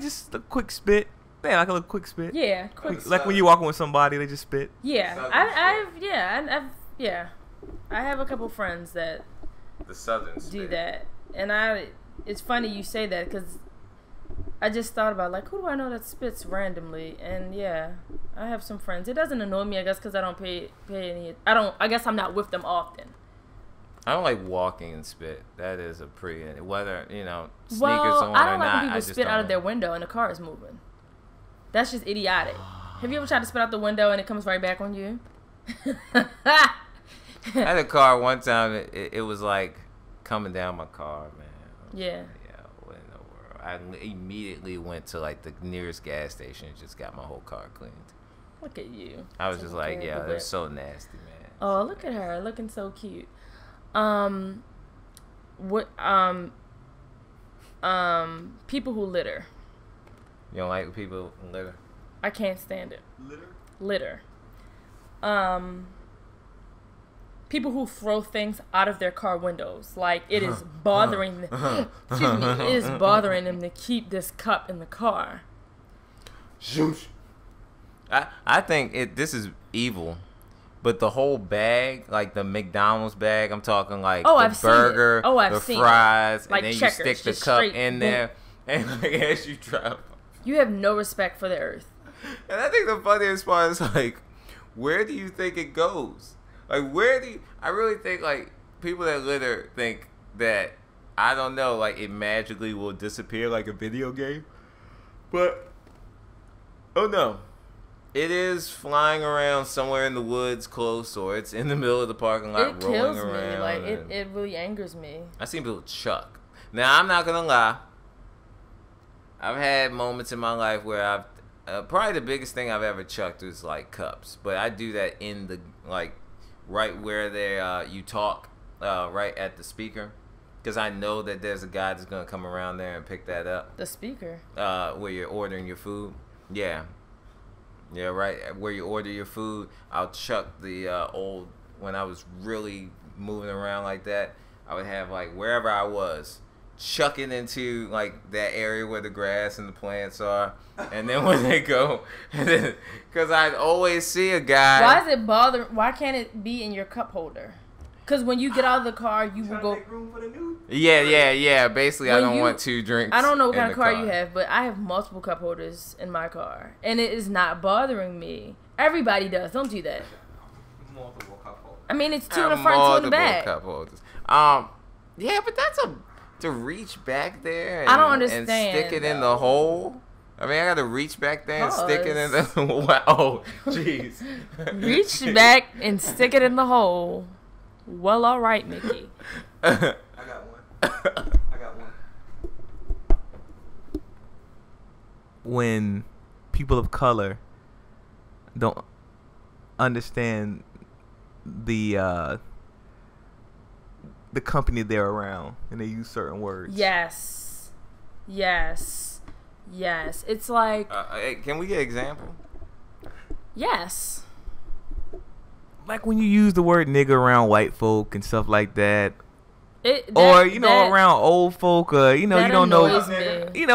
S4: just a quick spit. Yeah, like a little quick spit.
S1: Yeah, quick.
S4: Like when you're walking with somebody, they just spit.
S1: Yeah, I have a couple friends that
S2: the Southern spit.
S1: do that, and it's funny you say that because I just thought about, like, who do I know that spits randomly? And yeah, I have some friends. It doesn't annoy me, I guess, because I don't pay any. I guess I'm not with them often.
S2: I don't like walking and spit. That is a pretty, whether sneakers
S1: Well,
S2: on
S1: I don't
S2: or
S1: like
S2: not.
S1: when people spit out of their window and the car is moving. That's just idiotic. Have you ever tried to spit out the window and it comes right back on you?
S2: I had a car one time. It was like coming down my car, man.
S1: Yeah.
S2: What in the world? I immediately went to like the nearest gas station and just got my whole car cleaned.
S1: Look at you.
S2: I was just like, yeah, that's so nasty, man.
S1: Oh, look at her, looking so cute. People who litter.
S2: You don't like people who litter?
S1: I can't stand it. Litter. People who throw things out of their car windows. Like, it is bothering them. Excuse me. It is bothering them to keep this cup in the car.
S2: I think this is evil. But the whole bag, like the McDonald's bag, I'm talking like the burger, the fries,
S1: like,
S2: and then
S1: Checkers,
S2: you stick the cup in there, and like as you drive.
S1: You have no respect for the earth.
S2: And I think the funniest part is, like, where do you think it goes? Like, I really think, like, people that litter think that, I don't know, like, it magically will disappear like a video game. But, oh no. It is flying around somewhere in the woods close, or it's in the middle of the parking lot
S1: it
S2: rolling
S1: kills
S2: around.
S1: me. Like, it really angers me.
S2: I see people chuck. Now, I'm not going to lie. I've had moments in my life where I've probably the biggest thing I've ever chucked is like cups, but I do that in the like right where they you talk right at the speaker, because I know that there's a guy that's gonna come around there and pick that up.
S1: The speaker.
S2: Where you're ordering your food. Yeah, right where you order your food. I'll chuck the old when I was really moving around like that. I would have like wherever I was. Chuck it into like that area where the grass and the plants are, and then when they go, because I'd always see a guy.
S1: Why is it bother? Why can't it be in your cup holder? Because when you get out of the car, you will go.
S3: Make room for the new?
S2: Yeah. Basically, I don't want 2 drinks.
S1: I don't know what kind of car you have, but I have multiple cup holders in my car, and it is not bothering me. Everybody does. Don't do that.
S3: Multiple cup holders.
S1: I mean, it's 2 in the front, 2 in the back.
S2: Cup holders. Yeah, but that's to reach back there and,
S1: I don't understand,
S2: and stick it in the hole. I mean, I got to reach back there and stick it in the wow. Oh, jeez.
S1: Reach back and stick it in the hole. Well, all right, Mickey.
S3: I got one.
S4: When people of color don't understand the company they're around and they use certain words.
S1: Yes. It's like
S2: hey, can we get an example?
S1: yes.
S4: Like when you use the word nigga around white folk and stuff like that.
S1: That,
S4: around old folk, you don't know.
S1: Me.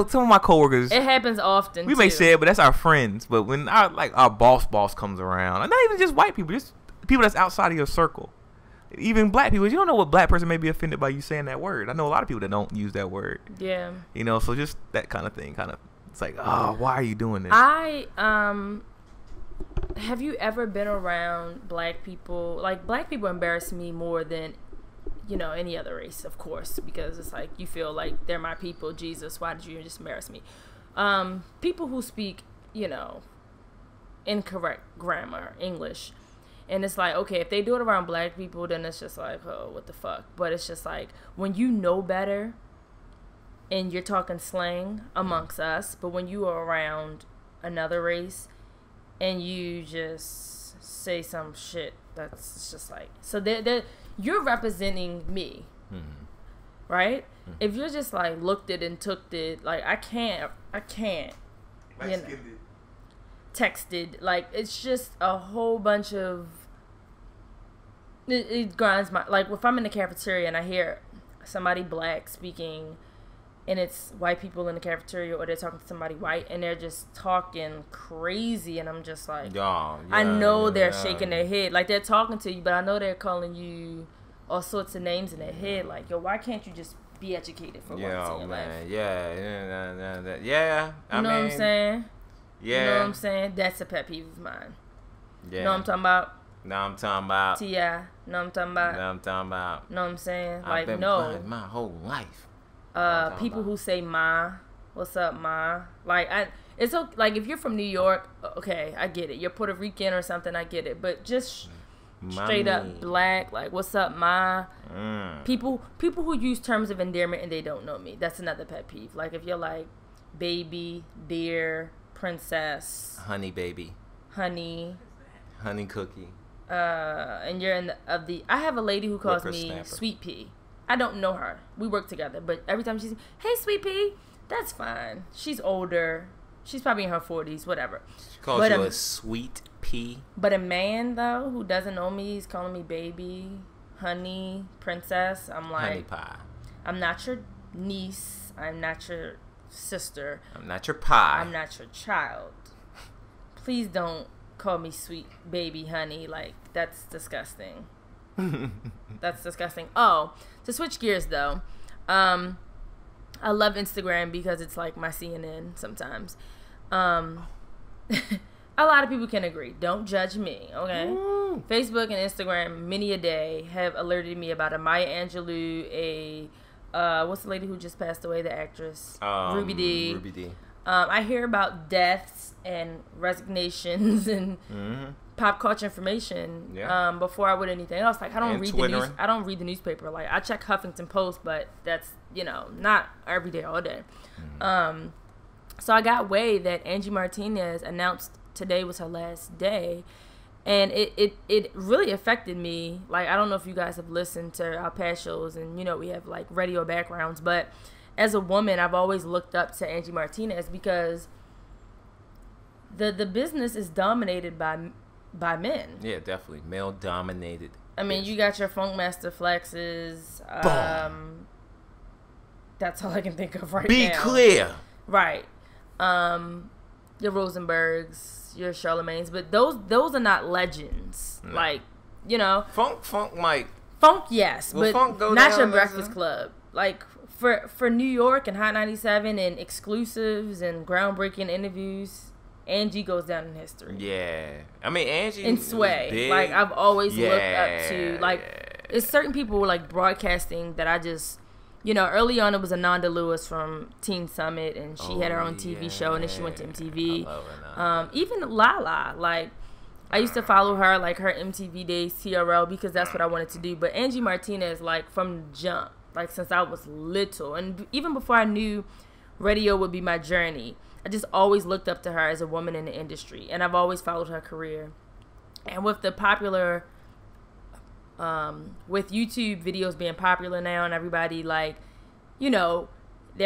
S4: Some of my coworkers.
S1: It happens often.
S4: We may say it, but that's our friends. But when our boss comes around, and not even just white people, just people that's outside of your circle, Even black people, you don't know what black person may be offended by you saying that word. I know a lot of people that don't use that word.
S1: Yeah.
S4: You know, so just that kind of thing, it's like, oh, why are you doing this?
S1: Have you ever been around black people? Like, black people embarrass me more than, any other race, of course, because it's like you feel like they're my people. Jesus, why did you just embarrass me? People who speak, incorrect grammar, English. And it's like, okay, if they do it around black people, then it's just like, oh, what the fuck? But it's just like, when you know better and you're talking slang amongst us, but when you are around another race and you just say some shit that's just like, so you're representing me, right? If you're just like looked it and took it, like I can't, texted, like it's just a whole bunch of, it grinds my, like if I'm in the cafeteria and I hear somebody black speaking and it's white people in the cafeteria, or they're talking to somebody white and they're just talking crazy, and I'm just like, I know they're shaking their head like they're talking to you, but I know they're calling you all sorts of names in their head, like, yo, why can't you just be educated for once in your life?
S2: Yeah.
S1: You know what I'm saying?
S2: Yeah.
S1: You know what I'm saying? That's a pet peeve of mine.
S2: Yeah.
S1: You know what I'm talking about?
S2: No, I'm talking about.
S1: T.I. Know what I'm talking about?
S2: No, I'm talking about.
S1: Know what I'm saying?
S2: I've
S1: Like,
S2: been
S1: no.
S2: blind my whole life.
S1: People who say ma, what's up, ma? Like, it's okay, like if you're from New York, okay, I get it. You're Puerto Rican or something, I get it. But just straight up black, like, what's up, ma? People who use terms of endearment and they don't know me. That's another pet peeve. Like if you're like baby, dear, princess,
S2: honey baby,
S1: honey
S2: cookie,
S1: and you're in I have a lady who calls me
S2: snapper.
S1: Sweet Pea. I don't know her. We work together, but every time she's, hey, Sweet Pea, that's fine. She's older. She's probably in her 40s, whatever.
S2: She calls you a sweet pea.
S1: But a man, though, who doesn't know me, he's calling me baby, honey, princess. I'm like,
S2: honey pie.
S1: I'm not your niece. I'm not your sister.
S2: I'm not your pie.
S1: I'm not your child. Please don't call me sweet baby honey. Like, that's disgusting. That's disgusting. Oh, to switch gears though, I love Instagram because it's like my CNN sometimes. A lot of people can agree. Don't judge me, okay? Woo. Facebook and Instagram, many a day, have alerted me about a Maya Angelou, what's the lady who just passed away, the actress? Ruby Dee.
S2: Ruby Dee.
S1: I hear about deaths and resignations and pop culture information before I would anything else. Like I don't read the news. I don't read the newspaper. Like I check Huffington Post, but that's not every day, all day. So I got way that Angie Martinez announced today was her last day, and it really affected me. Like I don't know if you guys have listened to our past shows, and we have like radio backgrounds, but as a woman, I've always looked up to Angie Martinez because the business is dominated by men.
S2: Yeah, definitely male dominated.
S1: I mean, you got your Funkmaster Flexes. That's all I can think of right now.
S2: Be clear.
S1: Right. Your Rosenbergs, your Charlemagne's, but those are not legends. No. Like,
S2: Funk might.
S1: Funk, yes,
S2: but Funk
S1: not your Breakfast Club. Like for New York and Hot 97 and exclusives and groundbreaking interviews, Angie goes down in history.
S2: Yeah. I mean, Angie
S1: and Sway. Like, I've always looked up to, like, it's certain people like broadcasting that I just, early on it was Ananda Lewis from Teen Summit, and she had her own TV show, and then she went to MTV. I love her. Even Lala, like, I used to follow her, like, her MTV days, TRL, because that's what I wanted to do. But Angie Martinez, like, from jump, like, since I was little, and even before I knew radio would be my journey, I just always looked up to her as a woman in the industry, and I've always followed her career. And with the popular, with YouTube videos being popular now, and everybody like, their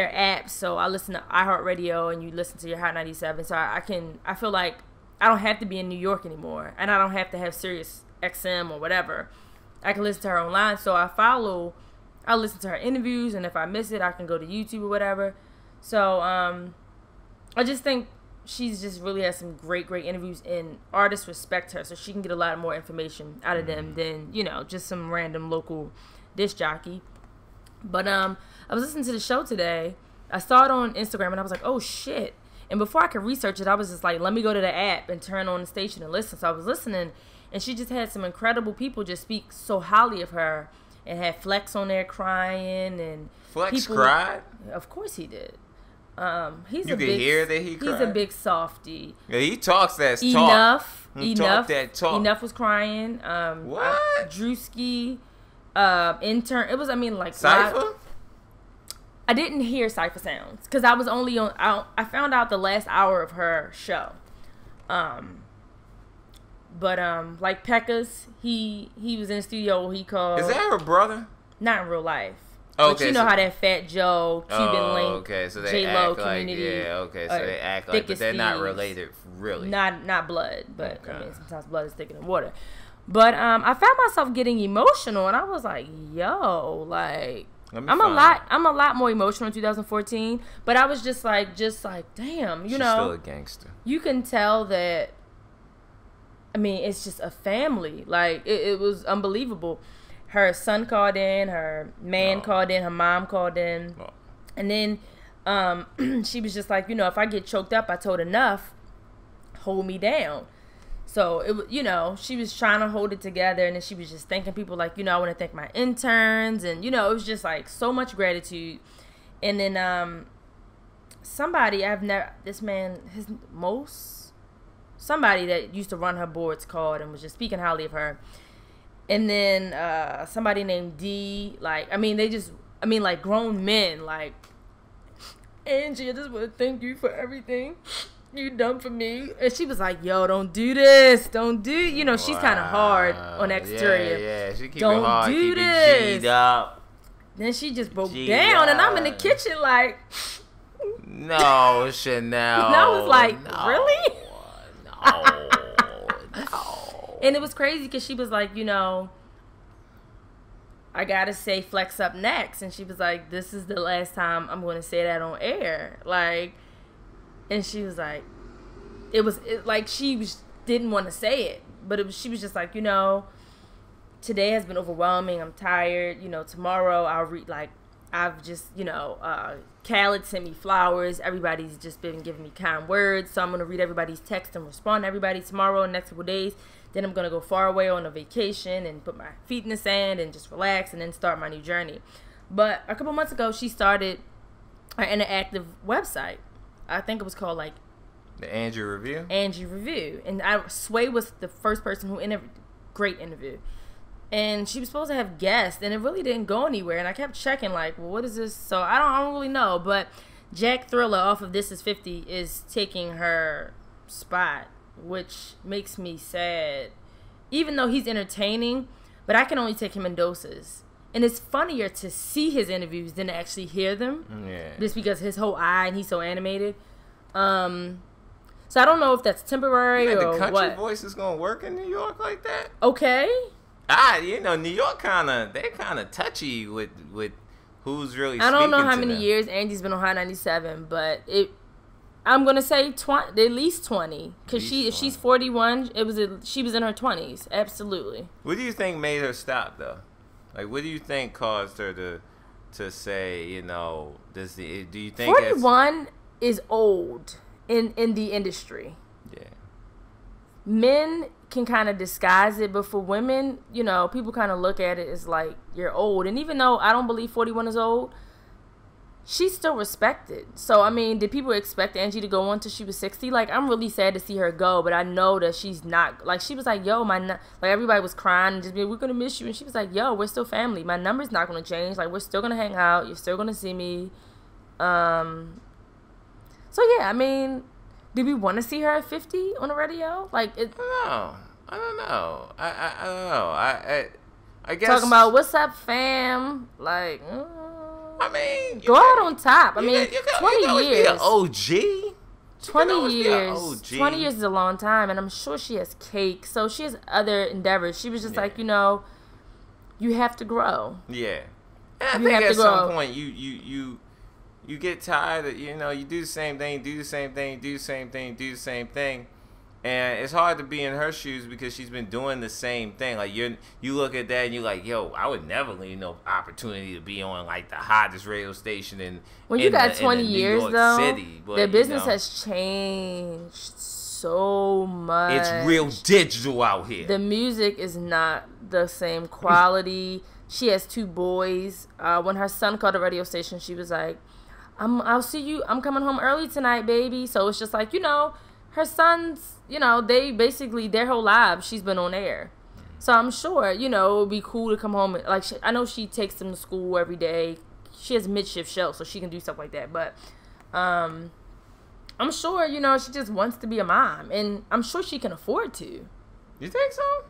S1: apps. So I listen to iHeartRadio, and you listen to your Hot 97. So I feel like I don't have to be in New York anymore, and I don't have to have Sirius XM or whatever. I can listen to her online. So I listen to her interviews, and if I miss it, I can go to YouTube or whatever. So I just think she's just really has some great interviews, and artists respect her, so she can get a lot more information out of them than, you know, just some random local disc jockey. But I was listening to the show today. I saw it on Instagram, and I was like, oh shit. And before I could research it, I was just like, let me go to the app and turn on the station and listen. So I was listening, and she just had some incredible people just speak so highly of her, and had Flex on there crying, and
S2: Flex cried?
S1: Of course he did. He's
S2: you
S1: a
S2: can
S1: big,
S2: hear that he cried.
S1: He's a big softie.
S2: Yeah, he talks that
S1: Enough.
S2: talk. Enough that talk.
S1: Enough was crying.
S2: What?
S1: Drewski, intern. It was, I mean, like
S2: Cypher.
S1: I didn't hear Cypher sounds because I was only on. I found out the last hour of her show. But like Pekka's, he was in the studio. He called.
S2: Is that her brother?
S1: Not in real life.
S2: Okay,
S1: but you know how that Fat Joe, Cuban Link,
S2: okay, so they
S1: J-Lo
S2: act like,
S1: community.
S2: yeah, okay, so they act like, but they're not related, really.
S1: Not blood, but
S2: okay.
S1: I mean, sometimes blood is thicker than water. But I found myself getting emotional, and I was like, yo, like, I'm a lot more emotional in 2014. But I was just like, damn,
S2: She's
S1: know,
S2: still a gangster.
S1: You can tell that. I mean, it's just a family. Like it was unbelievable. Her son called in, her man called in, her mom called in, and then she was just like, you know, if I get choked up, I told Enough, hold me down. So it, you know, she was trying to hold it together, and then she was just thanking people like, you know, I want to thank my interns, and you know, it was just like so much gratitude. And then somebody somebody that used to run her boards called and was just speaking highly of her. And then somebody named D, like, like grown men, like, Angie, I just want to thank you for everything you done for me. And she was like, yo, don't do this. Don't do, you know, she's kind of hard on exterior.
S2: Yeah, she keep
S1: don't
S2: it hard,
S1: do
S2: keep
S1: this.
S2: it G'd up.
S1: Then she just broke down, and I'm in the kitchen like,
S2: no, Chanel.
S1: And I was like,
S2: no,
S1: really?
S2: No.
S1: And it was crazy because she was like, you know, I gotta say Flex up next, and she was like, this is the last time I'm going to say that on air, like, and she was like, like didn't want to say it, but she was just like, you know, today has been overwhelming. I'm tired. You know, tomorrow I'll read, like, I've just, you know, Khaled sent me flowers. Everybody's just been giving me kind words. So I'm going to read everybody's text and respond to everybody tomorrow and next couple days. Then I'm going to go far away on a vacation and put my feet in the sand and just relax and then start my new journey. But a couple months ago, she started an interactive website. I think it was called, like,
S2: The Angie Review?
S1: Angie Review. And Sway was the first person who great interview. And she was supposed to have guests, and it really didn't go anywhere. And I kept checking, like, well, what is this? So I don't really know. But Jack Thriller off of This Is 50 is taking her spot, which makes me sad. Even though he's entertaining, but I can only take him in doses. And it's funnier to see his interviews than to actually hear them.
S2: Yeah.
S1: Just because his whole eye and he's so animated. So I don't know if that's temporary or what.
S2: The country voice is going to work in New York like that?
S1: Okay.
S2: You know, New York they're kind of touchy with who's really speaking.
S1: I don't know how
S2: to
S1: many
S2: them.
S1: years Angie's been on Hot 97, but I'm going to say at least 20. Because if she's 41, she was in her 20s. Absolutely.
S2: What do you think made her stop, though? Like, what do you think caused her to say, you know, do you think
S1: 41 is old in the industry.
S2: Yeah.
S1: Men can kind of disguise it, but for women, you know, people kind of look at it as like, you're old. And even though I don't believe 41 is old, she's still respected. So, I mean, did people expect Angie to go on till she was 60? Like, I'm really sad to see her go, but I know that she's not. Like, she was like, yo, like, everybody was crying and just being, we're going to miss you. And she was like, yo, we're still family. My number's not going to change. Like, we're still going to hang out. You're still going to see me. So, yeah, I mean, do we want to see her at 50 on the radio? Like, I
S2: don't know. I don't know. I guess.
S1: Talking about, what's up, fam? Like,
S2: I mean,
S1: go out on top. I mean, 20 years.
S2: Be an OG.
S1: 20 years. 20 years is a long time, and I'm sure she has cake. So she has other endeavors. She was just like, you know, you have to grow.
S2: Yeah. And I think at some point you get tired of, you do the same thing, do the same thing, do the same thing, do the same thing. And it's hard to be in her shoes because she's been doing the same thing. Like you look at that and you're like, yo, I would never leave no opportunity to be on like the hottest radio station in
S1: when you got 20 years though.
S2: City. But,
S1: their business has changed so much.
S2: It's real digital out here.
S1: The music is not the same quality. She has 2 boys. When her son called the radio station, she was like, I'll see you. I'm coming home early tonight, baby. So it's just like, her sons, they basically, their whole lives, she's been on air. So I'm sure, it would be cool to come home. Like, I know she takes them to school every day. She has mid-shift show, so she can do stuff like that. But I'm sure, she just wants to be a mom. And I'm sure she can afford to.
S2: You think so?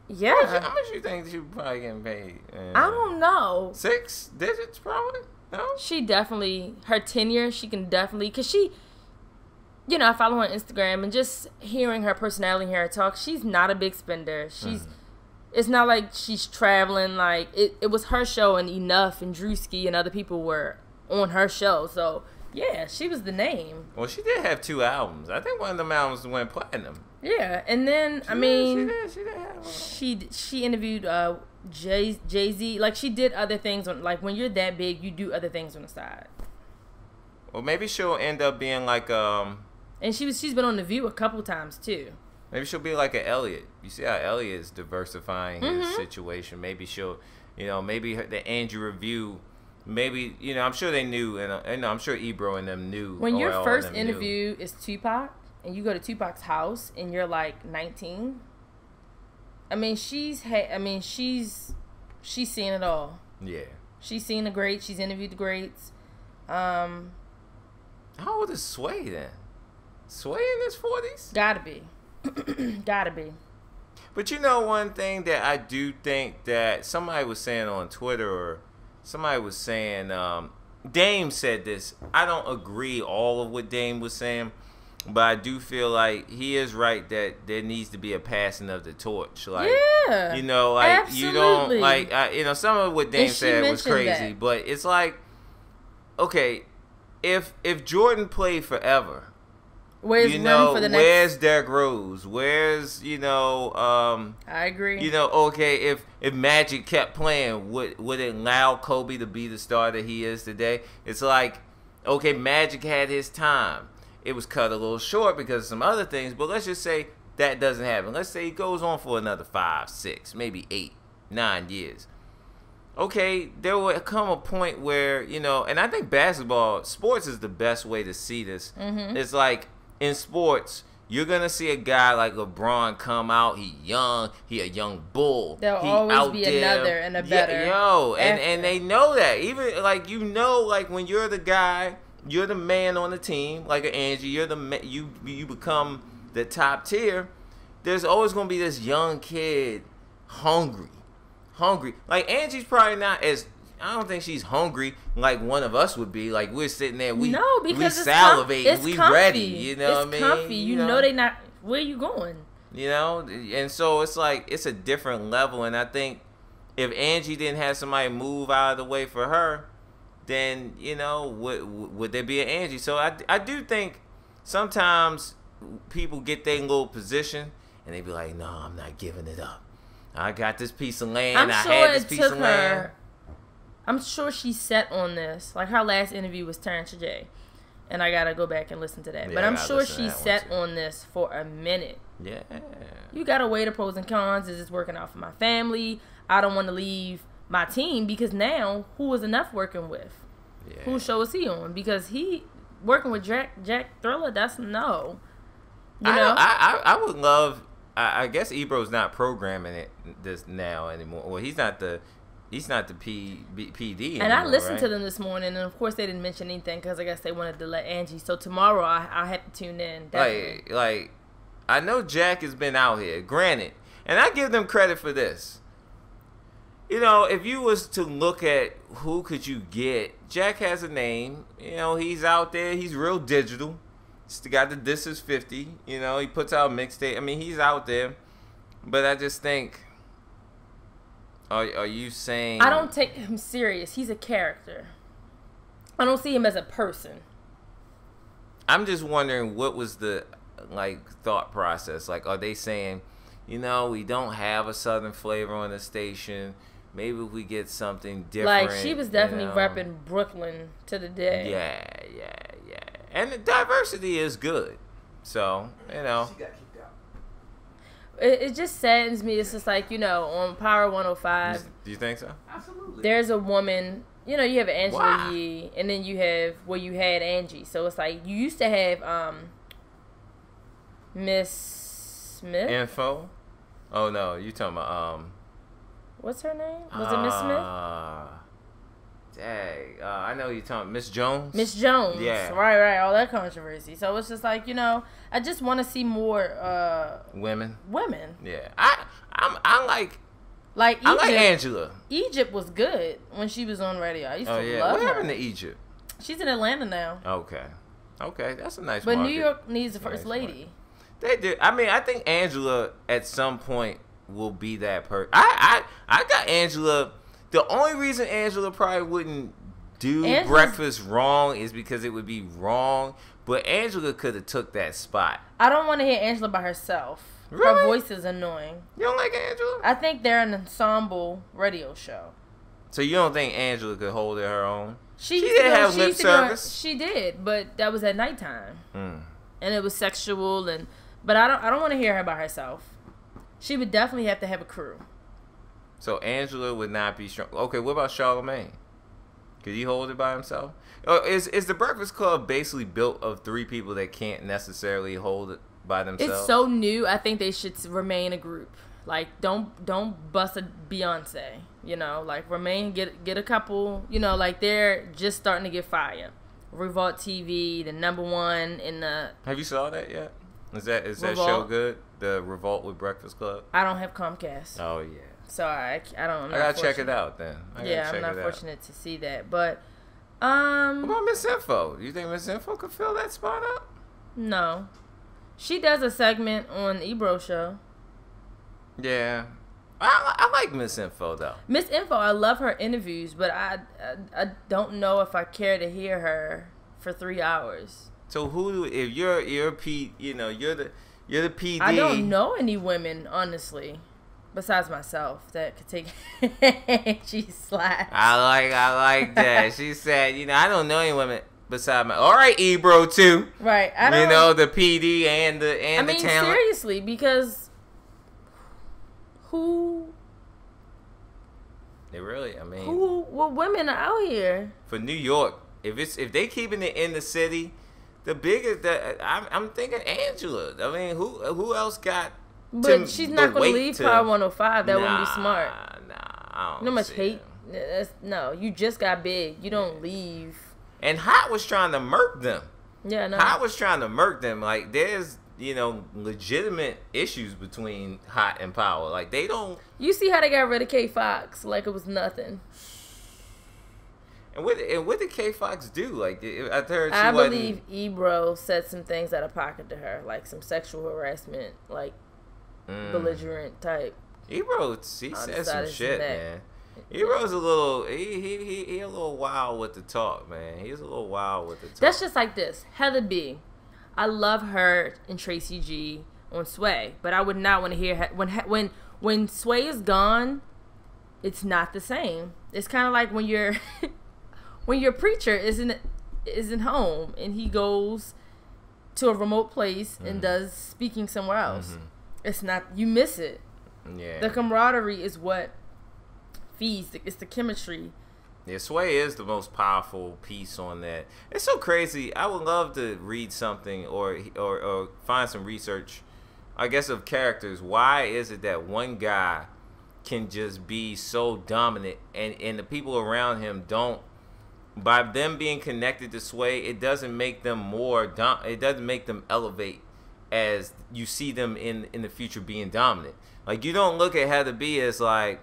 S1: Yeah.
S2: How much you think she probably getting paid?
S1: I don't know.
S2: 6 digits, probably? No?
S1: She definitely, her tenure, she can definitely, because she... I follow her on Instagram, and just hearing her personality, hearing her talk, she's not a big spender. It's not like she's traveling. Like it was her show, and Enough and Drewski and other people were on her show. So yeah, she was the name.
S2: Well, she did have 2 albums. I think one of them albums went platinum.
S1: Yeah, and then she interviewed Jay-Z. Like she did other things on. Like when you're that big, you do other things on the side.
S2: Well, maybe she'll end up being like
S1: And she's been on The View a couple times too.
S2: Maybe she'll be like an Elliot. You see how Elliot is diversifying his situation. Maybe she'll, maybe the Andrew Review. Maybe I'm sure they knew, and I'm sure Ebro and them knew.
S1: When your first interview is Tupac, and you go to Tupac's house, and you're like 19. She's seen it all. Yeah. She's seen the greats. She's interviewed the greats.
S2: How old is Sway then? Sway in his 40s?
S1: Gotta be. Gotta be.
S2: But one thing that I do think that somebody was saying on Twitter, or somebody was saying, Dame said this. I don't agree all of what Dame was saying, but I do feel like he is right that there needs to be a passing of the torch. Like,
S1: yeah.
S2: Absolutely. You don't, like, some of what Dame said was crazy, but it's like, okay, if Jordan played forever,
S1: where's room for the next?
S2: Where's Derrick Rose? Where's
S1: I agree.
S2: Okay, if Magic kept playing, would it allow Kobe to be the star that he is today? It's like, okay, Magic had his time. It was cut a little short because of some other things, but let's just say that doesn't happen. Let's say he goes on for another 5, 6, maybe 8, 9 years. Okay, there will come a point where, and I think sports is the best way to see this. Mm-hmm. It's like, in sports, you're going to see a guy like LeBron come out. He young. He a young bull.
S1: There'll
S2: he
S1: always
S2: out
S1: be
S2: there.
S1: Another and a better.
S2: And they know that. Even, like, like, when you're the guy, you're the man on the team, like an Angie, you're you become the top tier. There's always going to be this young kid hungry. Like, Angie's probably not as... I don't think she's hungry like one of us would be. Like, we're sitting there, we salivate, we
S1: comfy.
S2: ready. You know what I mean?
S1: It's comfy. You know they not... Where you going?
S2: And so it's like, it's a different level. And I think if Angie didn't have somebody move out of the way for her, then, would there be an Angie? So I do think sometimes people get their little position and they be like, no, I'm not giving it up. I got this piece of land.
S1: I'm sure she's set on this. Like, her last interview was Terrence J. And I got to go back and listen to that.
S2: Yeah,
S1: but I'm sure she's set on this for a minute.
S2: Yeah.
S1: You got to weigh the pros and cons. Is this working out for my family? I don't want to leave my team because now, who is Enough working with? Yeah. Whose show is he on? Because he working with Jack Thriller, that's no.
S2: I would love... I guess Ebro's not programming this now anymore. Well, he's not the PD anymore,
S1: and I listened
S2: right?
S1: to them this morning, and of course they didn't mention anything because I guess they wanted to let Angie. So tomorrow I have to tune in. Definitely.
S2: Like I know Jack has been out here, granted, and I give them credit for this. If you was to look at who could you get, Jack has a name. He's out there. He's real digital. He's the guy that This Is 50. He puts out mixtape. I mean, he's out there. But I just think, are you saying...
S1: I don't take him serious. He's a character. I don't see him as a person.
S2: I'm just wondering what was the like thought process. Like, are they saying, you know, we don't have a Southern flavor on the station. Maybe if we get something different.
S1: Like, she was definitely
S2: you know?
S1: repping Brooklyn to the day.
S2: Yeah. And the diversity is good. So, you know.
S3: She got kicked out.
S1: It just saddens me. It's just like, you know, on Power 105.
S2: Do you think so?
S3: Absolutely.
S1: There's a woman, you know, you have Angela
S2: Wow.
S1: Yee, and then you have, well, you had Angie. So it's like, you used to have Miss Smith.
S2: Info? Oh, no. You talking about,
S1: What's her name? Was it Miss Smith?
S2: Dang. I know you talking Miss Jones?
S1: Miss Jones.
S2: Yeah.
S1: Right. All that controversy. So it's just like, you know, I just want to see more
S2: Women?
S1: women.
S2: Yeah. I like
S1: Like
S2: Angela.
S1: Egypt was good when she was on radio. I used to love
S2: What
S1: her.
S2: happened to Egypt?
S1: She's in Atlanta now.
S2: Okay. That's a nice
S1: But
S2: market.
S1: New York needs a first
S2: Nice
S1: lady.
S2: They do. I mean, I think Angela at some point will be that person. I got Angela. The only reason Angela probably wouldn't do breakfast wrong is because it would be wrong. But Angela could have took that spot.
S1: I don't want to hear Angela by herself.
S2: Really?
S1: Her voice is annoying.
S2: You don't like Angela?
S1: I think they're an ensemble radio show.
S2: So you don't think Angela could hold it her own?
S1: She
S2: didn't have lip service.
S1: She did, but that was at nighttime,
S2: Mm.
S1: and it was sexual. But I don't want to hear her by herself. She would definitely have to have a crew.
S2: So Angela would not be strong. Okay, what about Charlamagne? Could he hold it by himself? Is the Breakfast Club basically built of three people that can't necessarily hold it by themselves?
S1: It's so new. I think they should remain a group. Like, don't bust a Beyonce. You know, like remain, get a couple. You know, like they're just starting to get fire. Revolt TV, the #1 in the.
S2: Have you saw that yet? Is that
S1: Revolt?
S2: show good? The Revolt with Breakfast Club.
S1: I don't have Comcast,
S2: Oh yeah.
S1: so I don't.
S2: I gotta check it out then.
S1: I'm not fortunate to see that, but
S2: What about Miss Info? You think Miss Info could fill that spot up?
S1: no, she does a segment on Ebro show.
S2: Yeah. I like Miss Info though.
S1: Miss Info, I love her interviews, but I don't know if I care to hear her for 3 hours.
S2: So if you're P, you know, you're the PD.
S1: I don't know any women, honestly, besides myself that could take she slaps.
S2: I like that. She said, you know, I don't know any women beside my. All right, Ebro too.
S1: Right. I don't.
S2: You know, the PD and the talent.
S1: Seriously, because who what women are out here?
S2: For New York, if they keeping it in the city, the biggest that I'm thinking Angela. I mean, who else got?
S1: But she's not going to leave Power 105. That wouldn't be smart.
S2: Nah, I don't
S1: You know how much
S2: see
S1: hate?
S2: it.
S1: No, you just got big. You don't leave.
S2: And Hot was trying to murk them.
S1: Yeah, no.
S2: Hot was trying to murk them. Like, there's, you know, legitimate issues between Hot and Power. Like, they don't.
S1: You see how they got rid of K Fox like it was nothing.
S2: And what did K Fox do? Like, I heard
S1: I believe Ebro said some things out of pocket to her, like some sexual harassment, like belligerent type.
S2: Ebro, he said some shit, man. Ebro's a little, he a little wild with the talk, man. He's a little wild with the talk.
S1: That's just like this. Heather B. I love her and Tracy G on Sway, but I would not want to hear her when Sway is gone. It's not the same. It's kind of like when your preacher isn't home and he goes to a remote place and does speaking somewhere else.
S2: Mm-hmm.
S1: It's not, you miss it.
S2: Yeah.
S1: The camaraderie is what feeds. It's the chemistry.
S2: Yeah, Sway is the most powerful piece on that. It's so crazy. I would love to read something or find some research, I guess, of characters. Why is it that one guy can just be so dominant and the people around him don't? By them being connected to Sway, it doesn't make them it doesn't make them elevate as you see them in the future being dominant. Like, you don't look at Heather B as like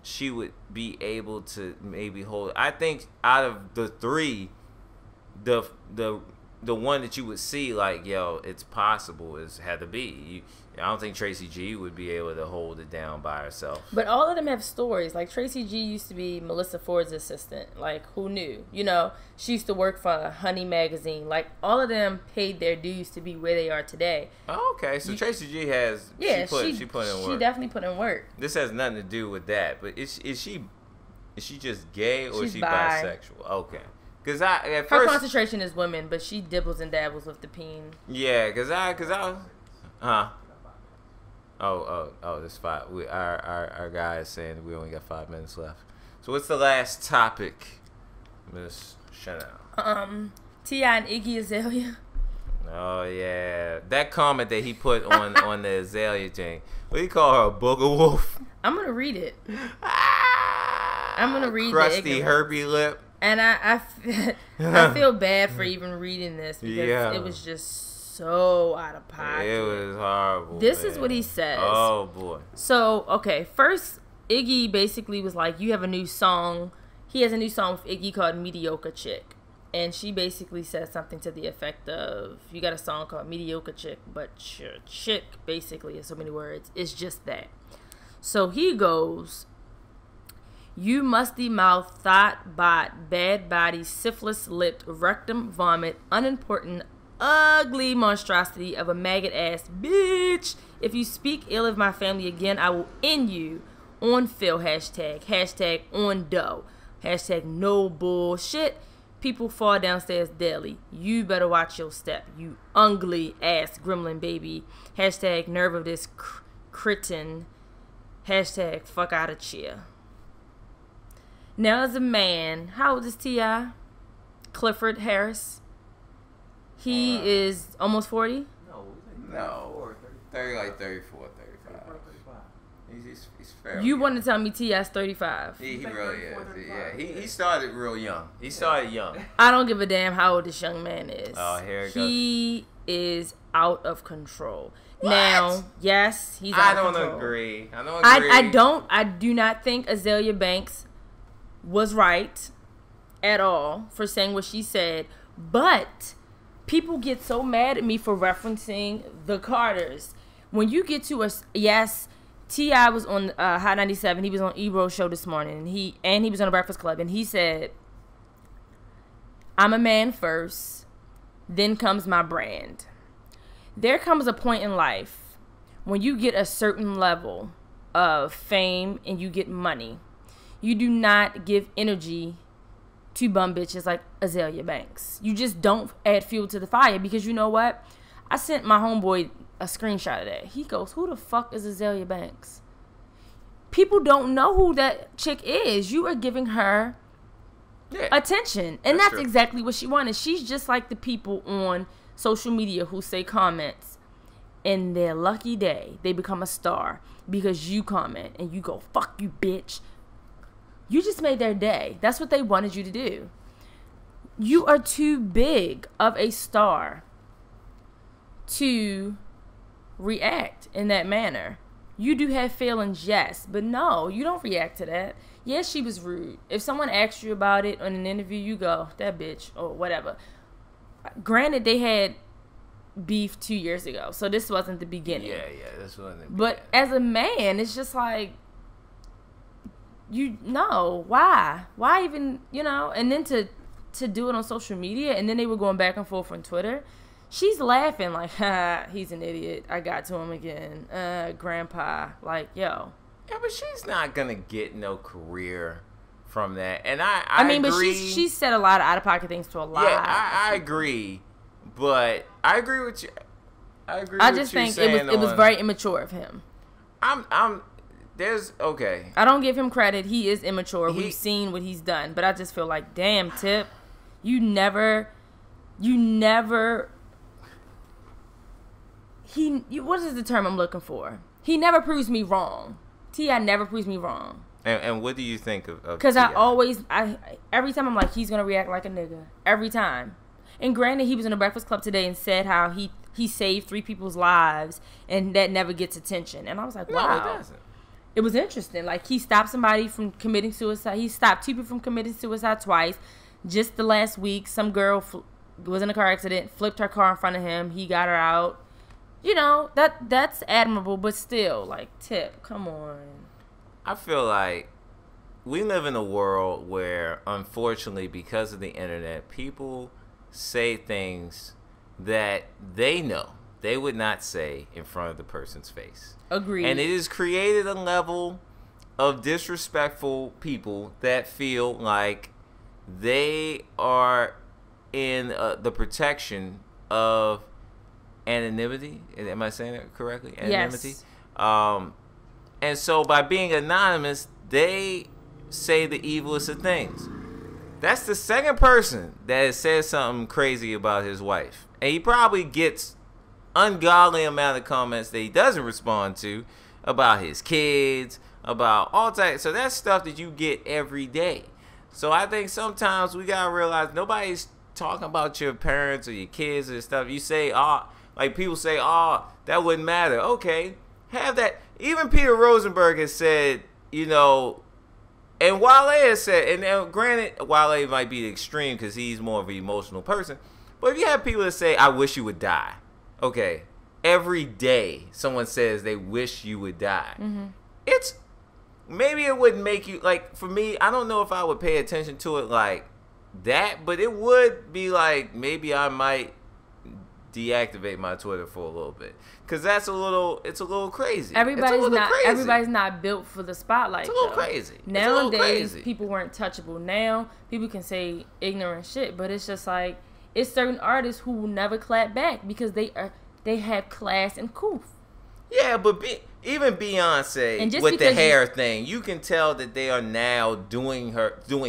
S2: she would be able to maybe hold. I think out of the three, the the one that you would see like, yo, it's possible had to be. I don't think Tracy G would be able to hold it down by herself.
S1: But all of them have stories. Like Tracy G used to be Melissa Ford's assistant. Like, who knew? You know, she used to work for Honey magazine. Like, all of them paid their dues to be where they are today.
S2: Oh, okay, so Tracy G has she put in work.
S1: She definitely put in work.
S2: This has nothing to do with that. But is she just gay or is she
S1: bi.
S2: bisexual? Okay. Cause
S1: her concentration is women, but she dibbles and dabbles with the peen.
S2: Yeah, cause I this 5. Our guy is saying we only got 5 minutes left. So what's the last topic, Miss Chanel?
S1: T.I. and Iggy Azalea.
S2: Oh yeah, that comment that he put on the Azalea thing. What do you call her, a booger wolf?
S1: I'm gonna read it. I'm gonna read
S2: crusty herpy lip.
S1: And I feel bad for even reading this because it was just so out of pocket.
S2: It was horrible.
S1: This is what he says.
S2: Oh boy.
S1: So, okay, first Iggy basically was like, you have a new song. He has a new song with Iggy called Mediocre Chick. And she basically said something to the effect of, you got a song called Mediocre Chick, but your chick basically in so many words is just that. So he goes, you musty mouth, thought, bot, bad body, syphilis lipped, rectum vomit, unimportant, ugly monstrosity of a maggot ass bitch. If you speak ill of my family again, I will end you on Phil hashtag on dough, hashtag no bullshit. People fall downstairs daily. You better watch your step, you ugly ass gremlin baby. Hashtag nerve of this cretin. Hashtag fuck out of cheer. Now, as a man, how old is T.I.? Clifford Harris. He is almost 40?
S2: No. 30, like 34, 35. He's fairly
S1: You want to tell me T.I.'s 35?
S2: He really is. Yeah, he started real young. He started young.
S1: I don't give a damn how old this young man is.
S2: Oh, here it goes.
S1: He is out of control.
S2: What?
S1: Now, yes, he's out of control.
S2: I don't agree.
S1: I do not think Azalea Banks was right at all for saying what she said, but people get so mad at me for referencing the Carters. When you get to yes, T.I. was on Hot 97. He was on Ebro's show this morning, and he was on the Breakfast Club, and he said, I'm a man first, then comes my brand. There comes a point in life when you get a certain level of fame and you get money. You do not give energy to bum bitches like Azalea Banks. You just don't add fuel to the fire because you know what? I sent my homeboy a screenshot of that. He goes, who the fuck is Azalea Banks? People don't know who that chick is. You are giving her attention. And that's exactly what she wanted. She's just like the people on social media who say comments in their lucky day. They become a star because you comment and you go, fuck you, bitch. You just made their day. That's what they wanted you to do. You are too big of a star to react in that manner. You do have feelings, yes, but no, you don't react to that. Yes, she was rude. If someone asks you about it on an interview, you go, that bitch, or whatever. Granted, they had beef 2 years ago, so this wasn't the beginning.
S2: Yeah, this wasn't the beginning.
S1: But as a man, it's just like, why even, and then to do it on social media, and then they were going back and forth on Twitter. She's laughing like, ha, he's an idiot, I got to him again, grandpa, like, yo.
S2: Yeah, but she's not gonna get no career from that, and I
S1: mean,
S2: agree.
S1: But she said a lot of out-of-pocket things to a lot.
S2: Yeah, I agree, but I agree with you.
S1: I just think it was very immature of him.
S2: I
S1: don't give him credit. He is immature. We've seen what he's done, but I just feel like, damn, Tip, you never. What is the term I'm looking for? He never proves me wrong. T.I. never proves me wrong.
S2: And what do you think of
S1: Because every time I'm like, he's gonna react like a nigga. Every time. And granted, he was in the Breakfast Club today and said how he saved 3 people's lives and that never gets attention. And I was like, wow.
S2: No, it doesn't.
S1: It was interesting. Like, he stopped somebody from committing suicide. He stopped 2 people from committing suicide twice. Just the last week, some girl was in a car accident, flipped her car in front of him. He got her out. You know, that's admirable, but still, like, Tip, come on.
S2: I feel like we live in a world where, unfortunately, because of the internet, people say things that they know they would not say in front of the person's face.
S1: Agreed.
S2: And it has created a level of disrespectful people that feel like they are in the protection of anonymity. Am I saying that correctly? Anonymity.
S1: Yes.
S2: And so by being anonymous, they say the evilest of things. That's the second person that has said something crazy about his wife. And he probably gets ungodly amount of comments that he doesn't respond to about his kids, about all types. So that's stuff that you get every day. So I think sometimes we gotta realize nobody's talking about your parents or your kids or stuff. You say, like people say, that wouldn't matter. Okay, have that. Even Peter Rosenberg has said, you know, and Wale has said, and now granted, Wale might be the extreme because he's more of an emotional person. But if you have people that say, I wish you would die. Okay, every day someone says they wish you would die. Mm-hmm. It's, maybe it wouldn't make you, like, for me, I don't know if I would pay attention to it like that, but it would be like, maybe I might deactivate my Twitter for a little bit. Because it's a little crazy.
S1: Everybody's not built for the spotlight.
S2: It's a little crazy.
S1: Nowadays, people weren't touchable. Now, people can say ignorant shit, but it's just like, it's certain artists who will never clap back because they have class and coof.
S2: Yeah, but even Beyonce with the hair thing, you can tell that they are now doing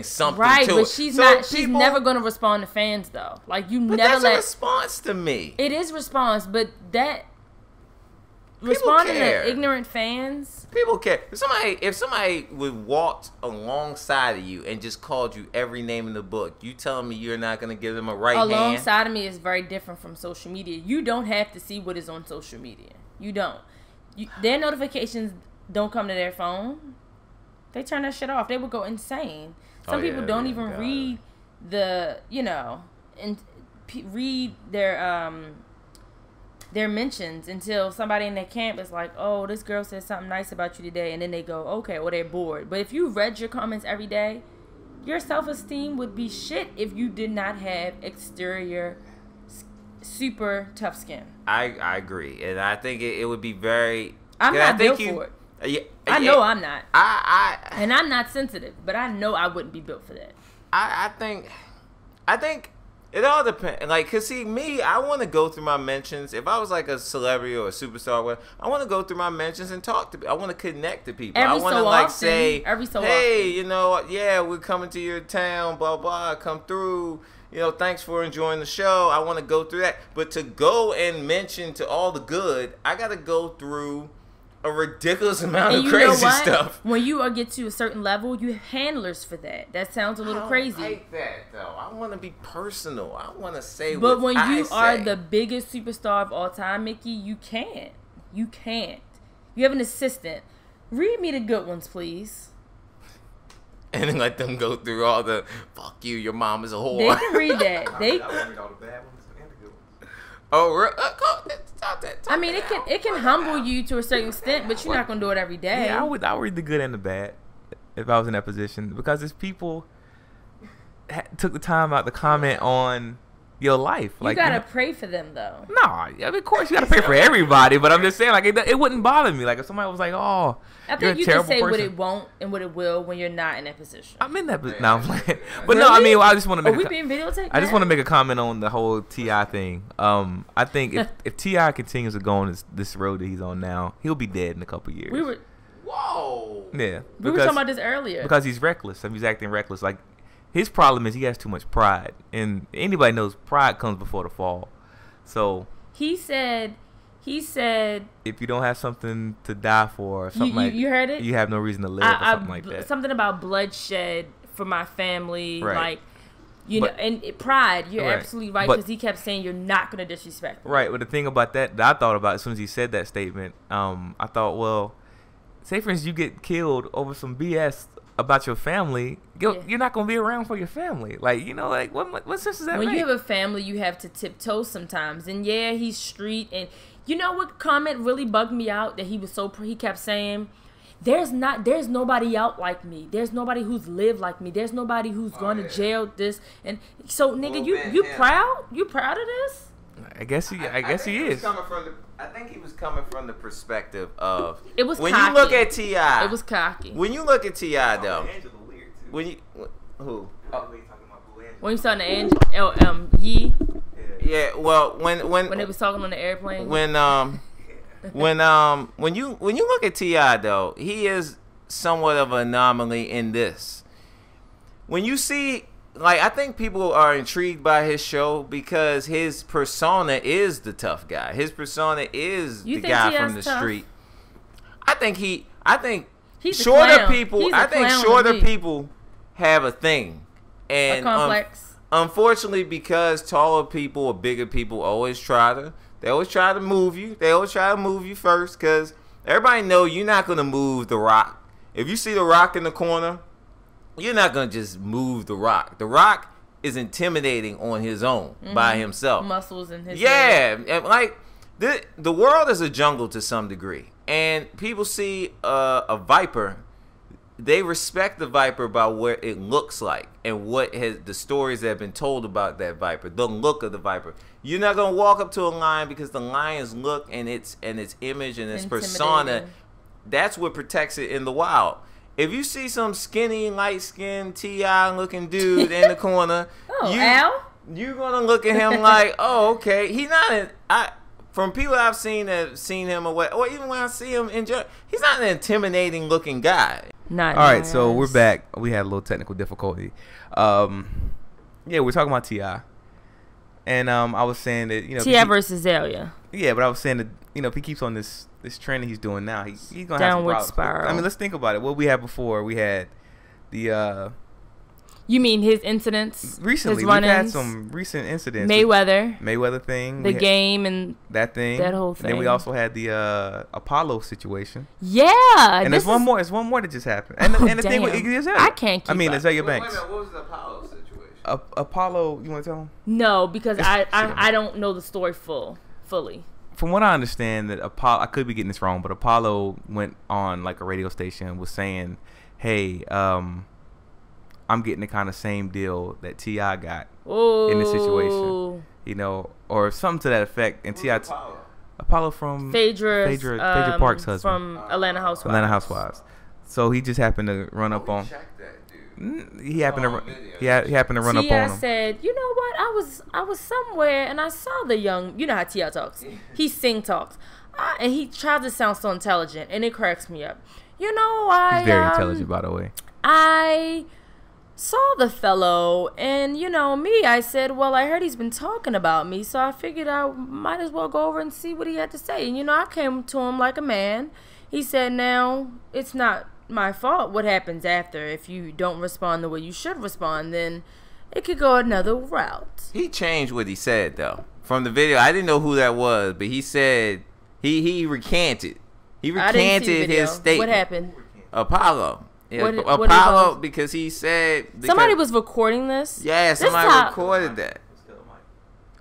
S2: something
S1: right,
S2: to
S1: but
S2: it.
S1: she's
S2: so
S1: not. She's never gonna respond to fans though. Like you
S2: but
S1: never
S2: that's a response to me.
S1: It is response, but that
S2: people
S1: responding
S2: care.
S1: to ignorant fans.
S2: People care. If somebody would walk alongside of you and just called you every name in the book, you telling me you're not gonna give them a right hand?
S1: Alongside of me is very different from social media. You don't have to see what is on social media. You don't. Their notifications don't come to their phone. They turn that shit off. They would go insane. Some people don't even read the, and read their mentions until somebody in their camp is like, oh, this girl said something nice about you today. And then they go, okay, or they're bored. But if you read your comments every day, your self-esteem would be shit if you did not have exterior super tough skin.
S2: I agree, and I think it would be very.
S1: I'm not built for it. I know I'm not. And I'm not sensitive, but I know I wouldn't be built for that.
S2: I think it all depends. Like, cause see, me, I want to go through my mentions. If I was like a celebrity or a superstar, I want to go through my mentions and talk to people. I want to connect to people. I want to like say, hey, often. We're coming to your town, blah blah. Come through. Thanks for enjoying the show. I want to go through that. But to go and mention to all the good, I got to go through a ridiculous amount of crazy stuff.
S1: When you get to a certain level, you have handlers for that. That sounds a little crazy.
S2: I like that, though. I want to be personal. I want to say
S1: but
S2: what
S1: when you are
S2: say.
S1: The biggest superstar of all time, Mickey, you can't. You can't. You have an assistant. Read me the good ones, please.
S2: And then let them go through all the fuck you, your mom is a whore.
S1: They can read that.
S3: I read all the bad ones and the good ones.
S2: Oh, stop that.
S1: I mean, it can humble you to a certain extent, but you're not gonna do it every day.
S4: Yeah, I would read the good and the bad if I was in that position because it's people took the time out to comment on your life.
S1: You gotta pray for them though.
S4: No, I mean, of course you gotta pray for everybody, but I'm just saying, like, it wouldn't bother me. Like if somebody was like, "Oh,
S1: I think you can say what it won't and what it will when you're not in that position."
S4: I'm in that position. No, I'm playing. But no, I mean, I just want to make.
S1: Are we being videotaped?
S4: I just want to make a comment on the whole T.I. thing. I think if T.I. continues to go on this road that he's on now, he'll be dead in a couple years.
S2: Whoa.
S4: Yeah.
S1: We were talking about this earlier.
S4: Because he's reckless. I mean, he's acting reckless. Like. His problem is he has too much pride, and anybody knows pride comes before the fall. So
S1: he said,
S4: if you don't have something to die for, or something
S1: you heard it,
S4: you have no reason to live, or something like that.
S1: Something about bloodshed for my family, right. And pride. You're absolutely right because he kept saying you're not going to disrespect me.
S4: Right, but the thing about that I thought about as soon as he said that statement, I thought, well, say for instance you get killed over some BS about your family, you're not gonna be around for your family. Like, you know, like what sense does that
S1: When
S4: make?
S1: you have a family, you have to tiptoe sometimes. And yeah, he's street. And you know what comment really bugged me out that he kept saying, there's nobody out like me. There's nobody who's lived like me. There's nobody who's gone to jail. This and so, nigga, you proud? You proud of this?
S4: I guess he is.
S2: I think he was coming from the perspective of
S1: it was
S2: when
S1: cocky.
S2: you look at T.I.
S1: It was cocky.
S2: When you look at T.I. though, when you who?
S1: When you saw the Angel, Yee.
S2: Yeah, well, when
S1: they was talking on the airplane.
S2: When you look at T.I. though, he is somewhat of an anomaly in this. When you see, like, I think people are intrigued by his show because his persona is the tough guy. His persona is the guy from the street. I think
S1: he's
S2: shorter people. I think shorter people have a thing, and
S1: a complex.
S2: Unfortunately, because taller people or bigger people always try to move you. They always try to move you first because everybody know you're not gonna move the Rock. If you see the Rock in the corner, you're not gonna just move the Rock. The Rock is intimidating on his own by himself.
S1: Muscles in his head.
S2: And like the world is a jungle to some degree, and people see a viper. They respect the viper by what it looks like and the stories that have been told about that viper, the look of the viper. You're not gonna walk up to a lion because the lion's look and its image and its persona, that's what protects it in the wild. If you see some skinny, light-skinned, T.I. looking dude in the corner, you're gonna look at him like, oh, okay. He's not from people I've seen that have seen him or even when I see him enjoy, he's not an intimidating looking guy.
S4: All right, so we're back. We had a little technical difficulty. We're talking about T.I. And I was saying that, you know,
S1: T.I. versus Azalea.
S4: Yeah, but I was saying that, you know, if he keeps on this trend that he's doing now, he's gonna have some
S1: downward
S4: problems.
S1: spiral.
S4: I mean, let's think about it. What we had before, we had the
S1: you mean his incidents?
S4: Recently, we've had some recent incidents. Mayweather thing.
S1: The game and
S4: that thing.
S1: That whole thing.
S4: And then we also had the Apollo situation.
S1: Yeah.
S4: And there's one more. There's one more that just happened. And the thing with Azalea.
S1: I can't keep
S4: Azalea Banks.
S3: Wait a minute, what was the Apollo situation?
S4: Apollo, you want to tell him?
S1: No, because I don't know the story fully.
S4: From what I understand, that Apollo, I could be getting this wrong, but Apollo went on like a radio station and was saying, "Hey, I'm getting the kind of same deal that T.I. got in this situation, you know, or something to that effect." And T.I. Apollo from Phaedra Park's husband
S1: from Atlanta Housewives.
S4: Atlanta Housewives. So he just happened to run up on. He happened to run up on him.
S1: T.I. said, "You know what? I was somewhere and I saw the young. You know how T.I. talks. He talks, and he tries to sound so intelligent, and it cracks me up. You know,
S4: he's very intelligent, by the way.
S1: I saw the fellow, and you know me. I said, well, I heard he's been talking about me, so I figured I might as well go over and see what he had to say. And you know, I came to him like a man. He said, now it's not my fault what happens after. If you don't respond the way you should respond, then it could go another route."
S2: He changed what he said though. From the video, I didn't know who that was, but he said he recanted. He recanted his statement.
S1: What happened?
S2: Apollo. Yeah,
S1: what
S2: Apollo, because he said
S1: somebody was recording this.
S2: Yeah, somebody recorded that.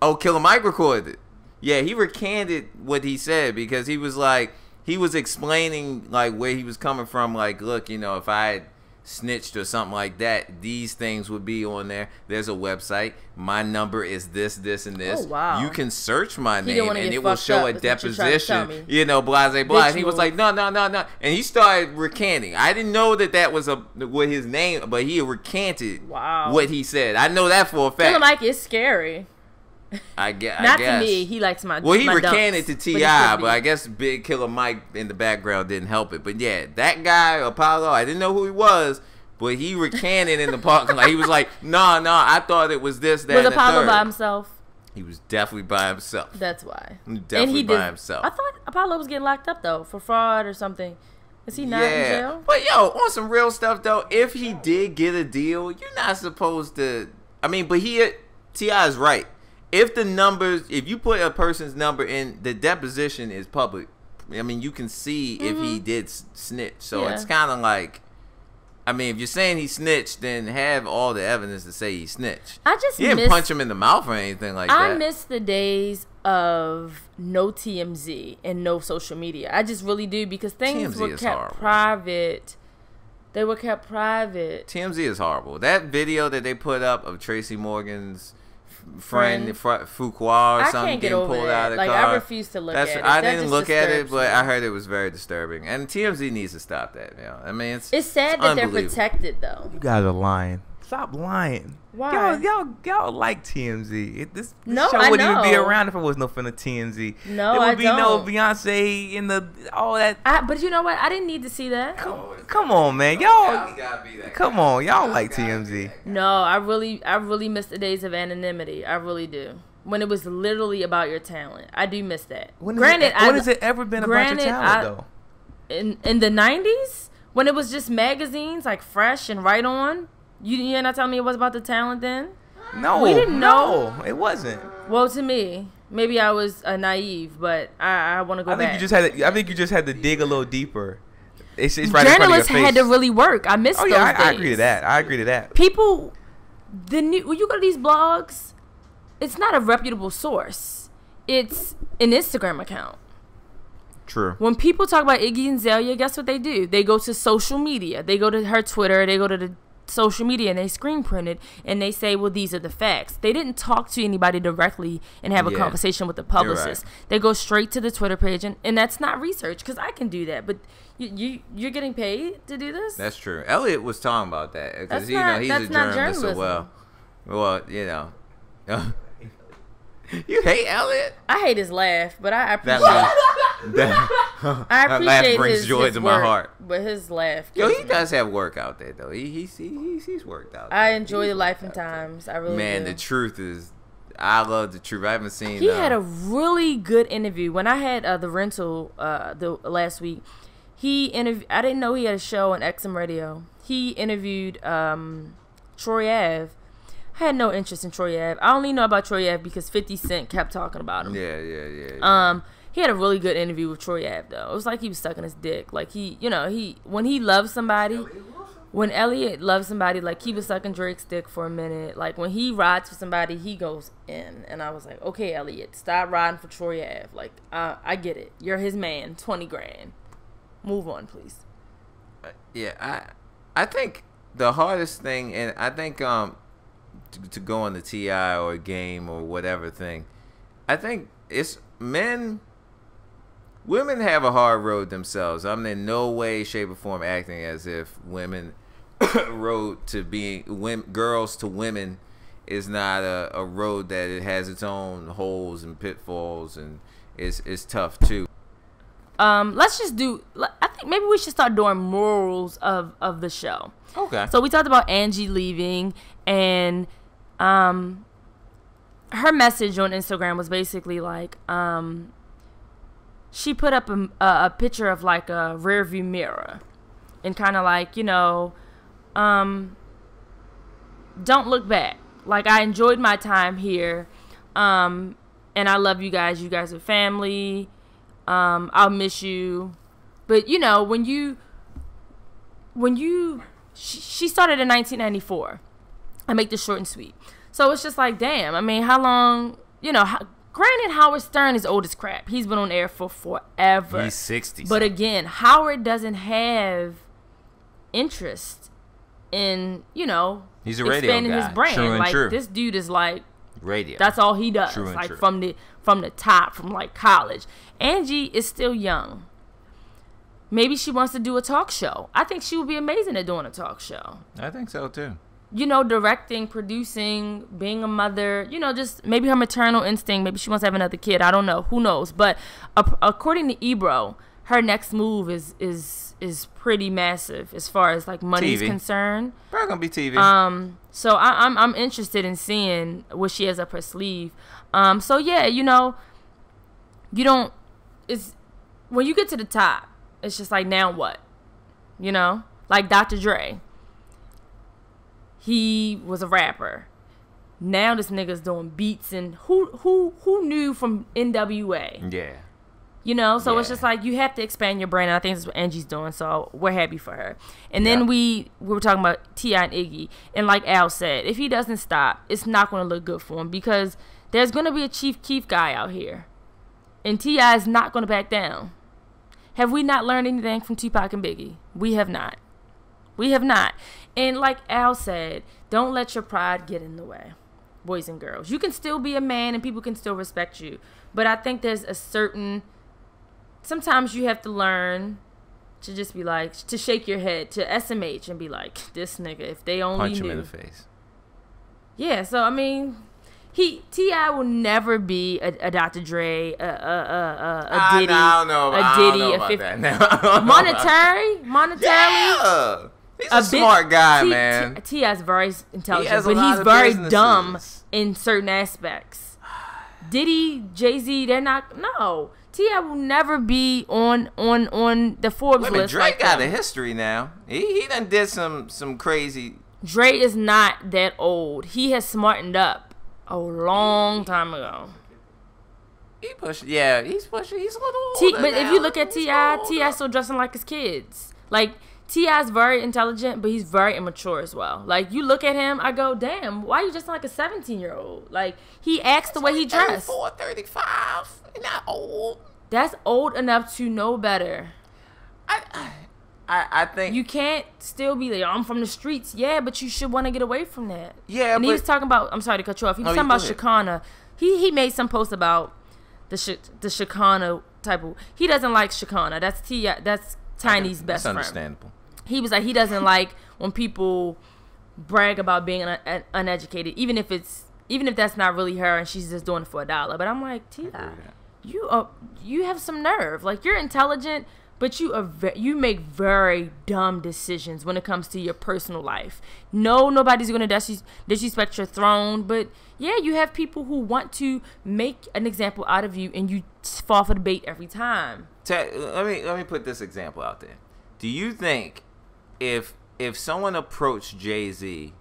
S2: Oh, Killer Mike recorded it. Yeah, he recanted what he said because he was like, he was explaining like where he was coming from. Like, look, you know, if I had snitched or something like that, these things would be on there. There's a website. My number is this, and this.
S1: Oh, wow.
S2: You can search my name and it will show a deposition. You know, blase, blah. And he was like, no. And he started recanting. I didn't know that was what his name, but he recanted what he said. I know that for a fact.
S1: Killer Mike is scary.
S2: I guess.
S1: Not to me. He likes my.
S2: Well, he
S1: my
S2: recanted
S1: dumps,
S2: to T.I., but I guess Big Killer Mike in the background didn't help it. But yeah, that guy Apollo, I didn't know who he was, but he recanted in the parking lot. He was like, no, I thought it was this, that.
S1: Was
S2: and
S1: Apollo
S2: the third.
S1: by himself?
S2: He was definitely by himself.
S1: That's why.
S2: Definitely by himself.
S1: I thought Apollo was getting locked up though for fraud or something. Is he not in jail?
S2: But yo, on some real stuff though, if he did get a deal, you're not supposed to. I mean, but T.I. is right. If you put a person's number in, the deposition is public. I mean, you can see if he did snitch. So it's kind of like, I mean, if you're saying he snitched, then have all the evidence to say he snitched.
S1: I just
S2: you didn't punch him in the mouth or anything like that.
S1: I miss the days of no TMZ and no social media. I just really do, because things were kept private. They were kept private.
S2: TMZ is horrible. That video that they put up of Tracy Morgan's friend Fuqua or something getting pulled out of the car.
S1: I refuse to look at it.
S2: I didn't look at it, but I heard it was very disturbing. And TMZ needs to stop that. I mean, it's
S1: sad that they're protected, though.
S4: You guys are lying. Stop lying.
S1: Why?
S4: Y'all like TMZ. This
S1: no,
S4: show wouldn't even be around if it was no fin of TMZ.
S1: No,
S4: there would be no Beyonce in the all that.
S1: But you know what? I didn't need to see that.
S4: Come on, man. Y'all. Come on, y'all like TMZ.
S1: No, I really miss the days of anonymity. I really do. When it was literally about your talent, I do miss that.
S4: When has it ever been about your talent though?
S1: In the 90s, when it was just magazines like Fresh and Right On. You're not telling me it was about the talent then?
S4: No,
S1: we didn't know.
S4: No, it wasn't.
S1: Well, to me, maybe I was naive, but I want to go back.
S4: I think you just had to dig a little deeper. It's right in front of your
S1: Journalists
S4: face.
S1: had to really work. I miss those days.
S4: I agree to that.
S1: People, when you go to these blogs, it's not a reputable source. It's an Instagram account.
S4: True.
S1: When people talk about Iggy and Azalea, guess what they do? They go to social media. They go to her Twitter. They go to the social media and they screen printed and they say, well, these are the facts. They didn't talk to anybody directly and have a conversation with the publicist. Right. They go straight to the Twitter page and that's not research, because I can do that, but you're getting paid to do this.
S2: That's true. Elliot was talking about that because he's a journalist. So well, you hate Elliot?
S1: I hate his laugh, but I appreciate I appreciate
S2: laugh brings
S1: his
S2: joy to my heart.
S1: But his laugh.
S2: He does have work out there though. He's worked out.
S1: I enjoy the life and times. I really do.
S2: The truth is, I love the truth. I haven't seen.
S1: He had a really good interview when I had the rental the last week. I didn't know he had a show on XM Radio. He interviewed Troy Ave. I had no interest in Troy Ave. I only know about Troy Ave because 50 Cent kept talking about him.
S2: Yeah.
S1: He had a really good interview with Troy Ave though. It was like he was sucking his dick. Like when he loves somebody, when Elliot loves somebody, like he was sucking Drake's dick for a minute. Like when he rides for somebody, he goes in. And I was like, okay, Elliot, stop riding for Troy Ave. Like I get it. You're his man. $20,000. Move on, please.
S2: Yeah, I think the hardest thing, and I think to go on the TI or Game or whatever thing, I think it's men. Women have a hard road themselves. I'm in no way, shape, or form acting as if women road to being girls to women is not a road that it has its own holes and pitfalls and it's tough too.
S1: Let's just I think maybe we should start doing morals of the show.
S2: Okay.
S1: So we talked about Angie leaving, and her message on Instagram was basically like she put up a picture of like a rear view mirror and kind of like, don't look back. Like, I enjoyed my time here, and I love you guys. You guys are family. I'll miss you. But she started in 1994. I make this short and sweet. So it's just like, damn. I mean, how long? Granted, Howard Stern is old as crap. He's been on air for forever.
S2: He's 60.
S1: But again, Howard doesn't have interest in,
S2: he's a radio
S1: expanding
S2: guy.
S1: his brand.
S2: True and
S1: like
S2: true.
S1: This dude is like
S2: radio.
S1: That's all he does.
S2: True and
S1: like
S2: true.
S1: from the top, from like college. Angie is still young. Maybe she wants to do a talk show. I think she would be amazing at doing a talk show.
S2: I think so too.
S1: Directing, producing, being a mother, just maybe her maternal instinct. Maybe she wants to have another kid. I don't know. Who knows? But according to Ebro, her next move is pretty massive as far as like money's concerned.
S2: Probably gonna be TV.
S1: So I'm interested in seeing what she has up her sleeve. So yeah, you don't. It's when you get to the top, it's just like, now what? Like Dr. Dre. He was a rapper. Now this nigga's doing beats, and who knew from NWA?
S2: Yeah.
S1: You know, so it's
S2: Yeah.
S1: just like you have to expand your brand. And I think that's what Angie's doing. So we're happy for her. And then we were talking about T.I. and Iggy. And like Al said, if he doesn't stop, it's not going to look good for him because there's going to be a Chief Keef guy out here. And T.I. is not going to back down. Have we not learned anything from Tupac and Biggie? We have not. We have not. And like Al said, don't let your pride get in the way, boys and girls. You can still be a man and people can still respect you. But I think there's a certain... Sometimes you have to learn to just be like, to shake your head, to SMH and be like, this nigga, if they only
S2: Punch
S1: knew.
S2: him in the face.
S1: Yeah, so I mean, T.I. will never be a Dr. Dre, a Diddy,
S2: I don't know about that now.
S1: Monetarily.
S2: Yeah. He's a smart guy, man.
S1: T.I.'s very intelligent,
S2: has a
S1: but
S2: lot
S1: he's
S2: of
S1: very
S2: businesses.
S1: dumb in certain aspects. Diddy, Jay-Z, they're not. No, T.I. will never be on the Forbes list.
S2: Drake
S1: like
S2: got
S1: them.
S2: a history now. He done did some crazy.
S1: Dre is not that old. He has smartened up a long time ago.
S2: He's pushing. He's a little older
S1: But if
S2: now.
S1: you look at
S2: He's
S1: T.I. still dressing like his kids. Like, T.I.'s very intelligent, but he's very immature as well. Like, you look at him, I go, damn, why you just like a 17-year-old? Like, he acts the way he dressed.
S2: 34, 35. He's not old.
S1: That's old enough to know better.
S2: I think
S1: You can't still be like, I'm from the streets. Yeah, but you should want to get away from that.
S2: Yeah,
S1: and he was talking about, I'm sorry to cut you off. He was talking about Shekinah. He made some post about the Shekinah type of. He doesn't like Shekinah. That's Tiny's best friend.
S2: That's understandable.
S1: He was like, he doesn't like when people brag about being uneducated, even if that's not really her and she's just doing it for $1. But I'm like, T.I., you have some nerve. Like, you're intelligent, but you make very dumb decisions when it comes to your personal life. No, nobody's going to disrespect your throne, but yeah, you have people who want to make an example out of you, and you fall for the bait every time.
S2: Let me put this example out there. Do you think if someone approached Jay-Z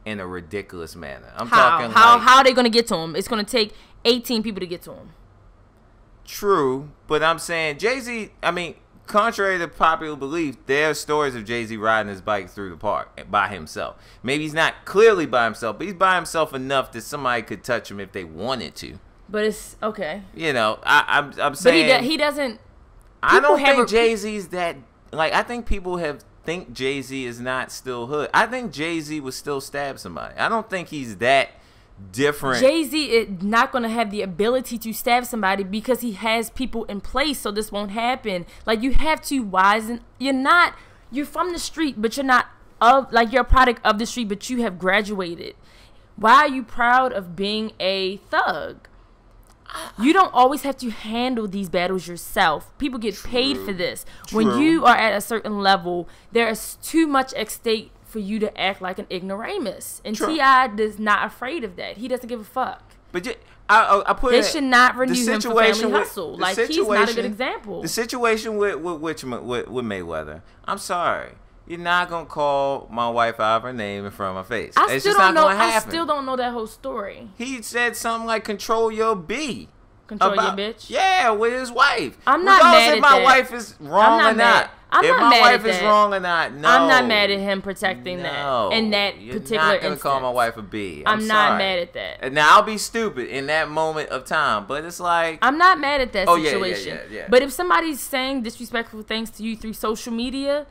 S2: in a ridiculous manner,
S1: how are they going to get to him? It's going to take 18 people to get to him.
S2: True, but I'm saying Jay-Z, contrary to popular belief, there are stories of Jay-Z riding his bike through the park by himself. Maybe he's not clearly by himself, but he's by himself enough that somebody could touch him if they wanted to.
S1: But it's okay.
S2: You know, I'm saying.
S1: But he doesn't.
S2: I don't think Jay-Z's that. Like, I think people think Jay-Z is not still hood. I think Jay-Z would still stab somebody. I don't think he's that different. Jay-Z
S1: is not going to have the ability to stab somebody because he has people in place, so this won't happen. Like, you have to wisen. You're from the street, but you're not you're a product of the street, but you have graduated. Why are you proud of being a thug? You don't always have to handle these battles yourself. People get paid for this. When you are at a certain level, there is too much at stake for you to act like an ignoramus. And T.I. is not afraid of that. He doesn't give a fuck.
S2: But I put
S1: they should not renew him for Family Hustle. Like, he's not a good example.
S2: The situation with Mayweather, I'm sorry. You're not going to call my wife out of her name in front of my face. It's just not going to happen.
S1: I still don't know that whole story.
S2: He said something like, control your B.
S1: Control your bitch?
S2: Yeah, with his wife.
S1: I'm not mad at that.
S2: If my wife is wrong or not. If my wife is wrong or not, no.
S1: I'm not mad at him protecting that. In that particular instance. You're not going to
S2: call my wife a B.
S1: I'm not mad at that.
S2: And now, I'll be stupid in that moment of time. But it's like.
S1: I'm not mad at that situation.
S2: Yeah.
S1: But if somebody's saying disrespectful things to you through social media.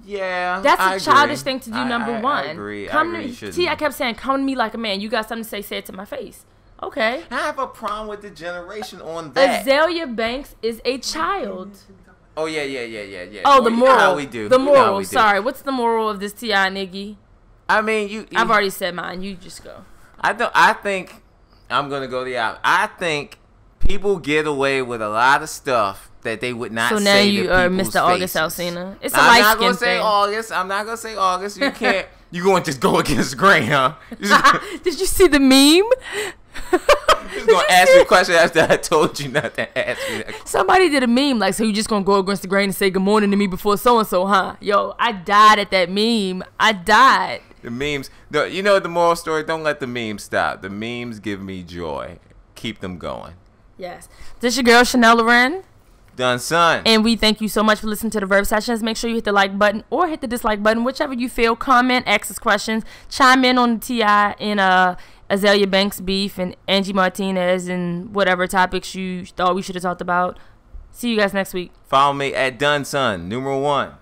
S2: Yeah,
S1: that's a childish thing to do. Number one,
S2: I agree.
S1: I kept saying, "Come to me like a man." You got something to say it to my face. Okay.
S2: I have a problem with the generation on that.
S1: Azalea Banks is a child.
S2: Oh yeah.
S1: Oh, the moral.
S2: How we do.
S1: The moral. Sorry, what's the moral of this T.I. and Iggy? I've already said mine. You just go.
S2: I think I'm gonna go the opposite. I think people get away with a lot of stuff that they would not say. So now you are Mr. August Alsina. It's a light skin thing. I'm not gonna say August. You can't. You going to just go against the grain, huh?
S1: Did you see the meme?
S2: Just gonna ask you a question after I told you not to ask me that question.
S1: Somebody did a meme like, so you just gonna go against the grain and say good morning to me before so and so, huh? Yo, I died at that meme. I died.
S2: The memes. You know the moral story? Don't let the memes stop. The memes give me joy. Keep them going.
S1: Yes. This your girl Chanel Loren.
S2: Done, son.
S1: And we thank you so much for listening to the Verve Sessions. Make sure you hit the like button or hit the dislike button, whichever you feel. Comment, ask us questions, chime in on the T.I. and Azalea Banks beef and Angie Martinez and whatever topics you thought we should have talked about. See you guys next week.
S2: Follow me at Done Son, numeral 1.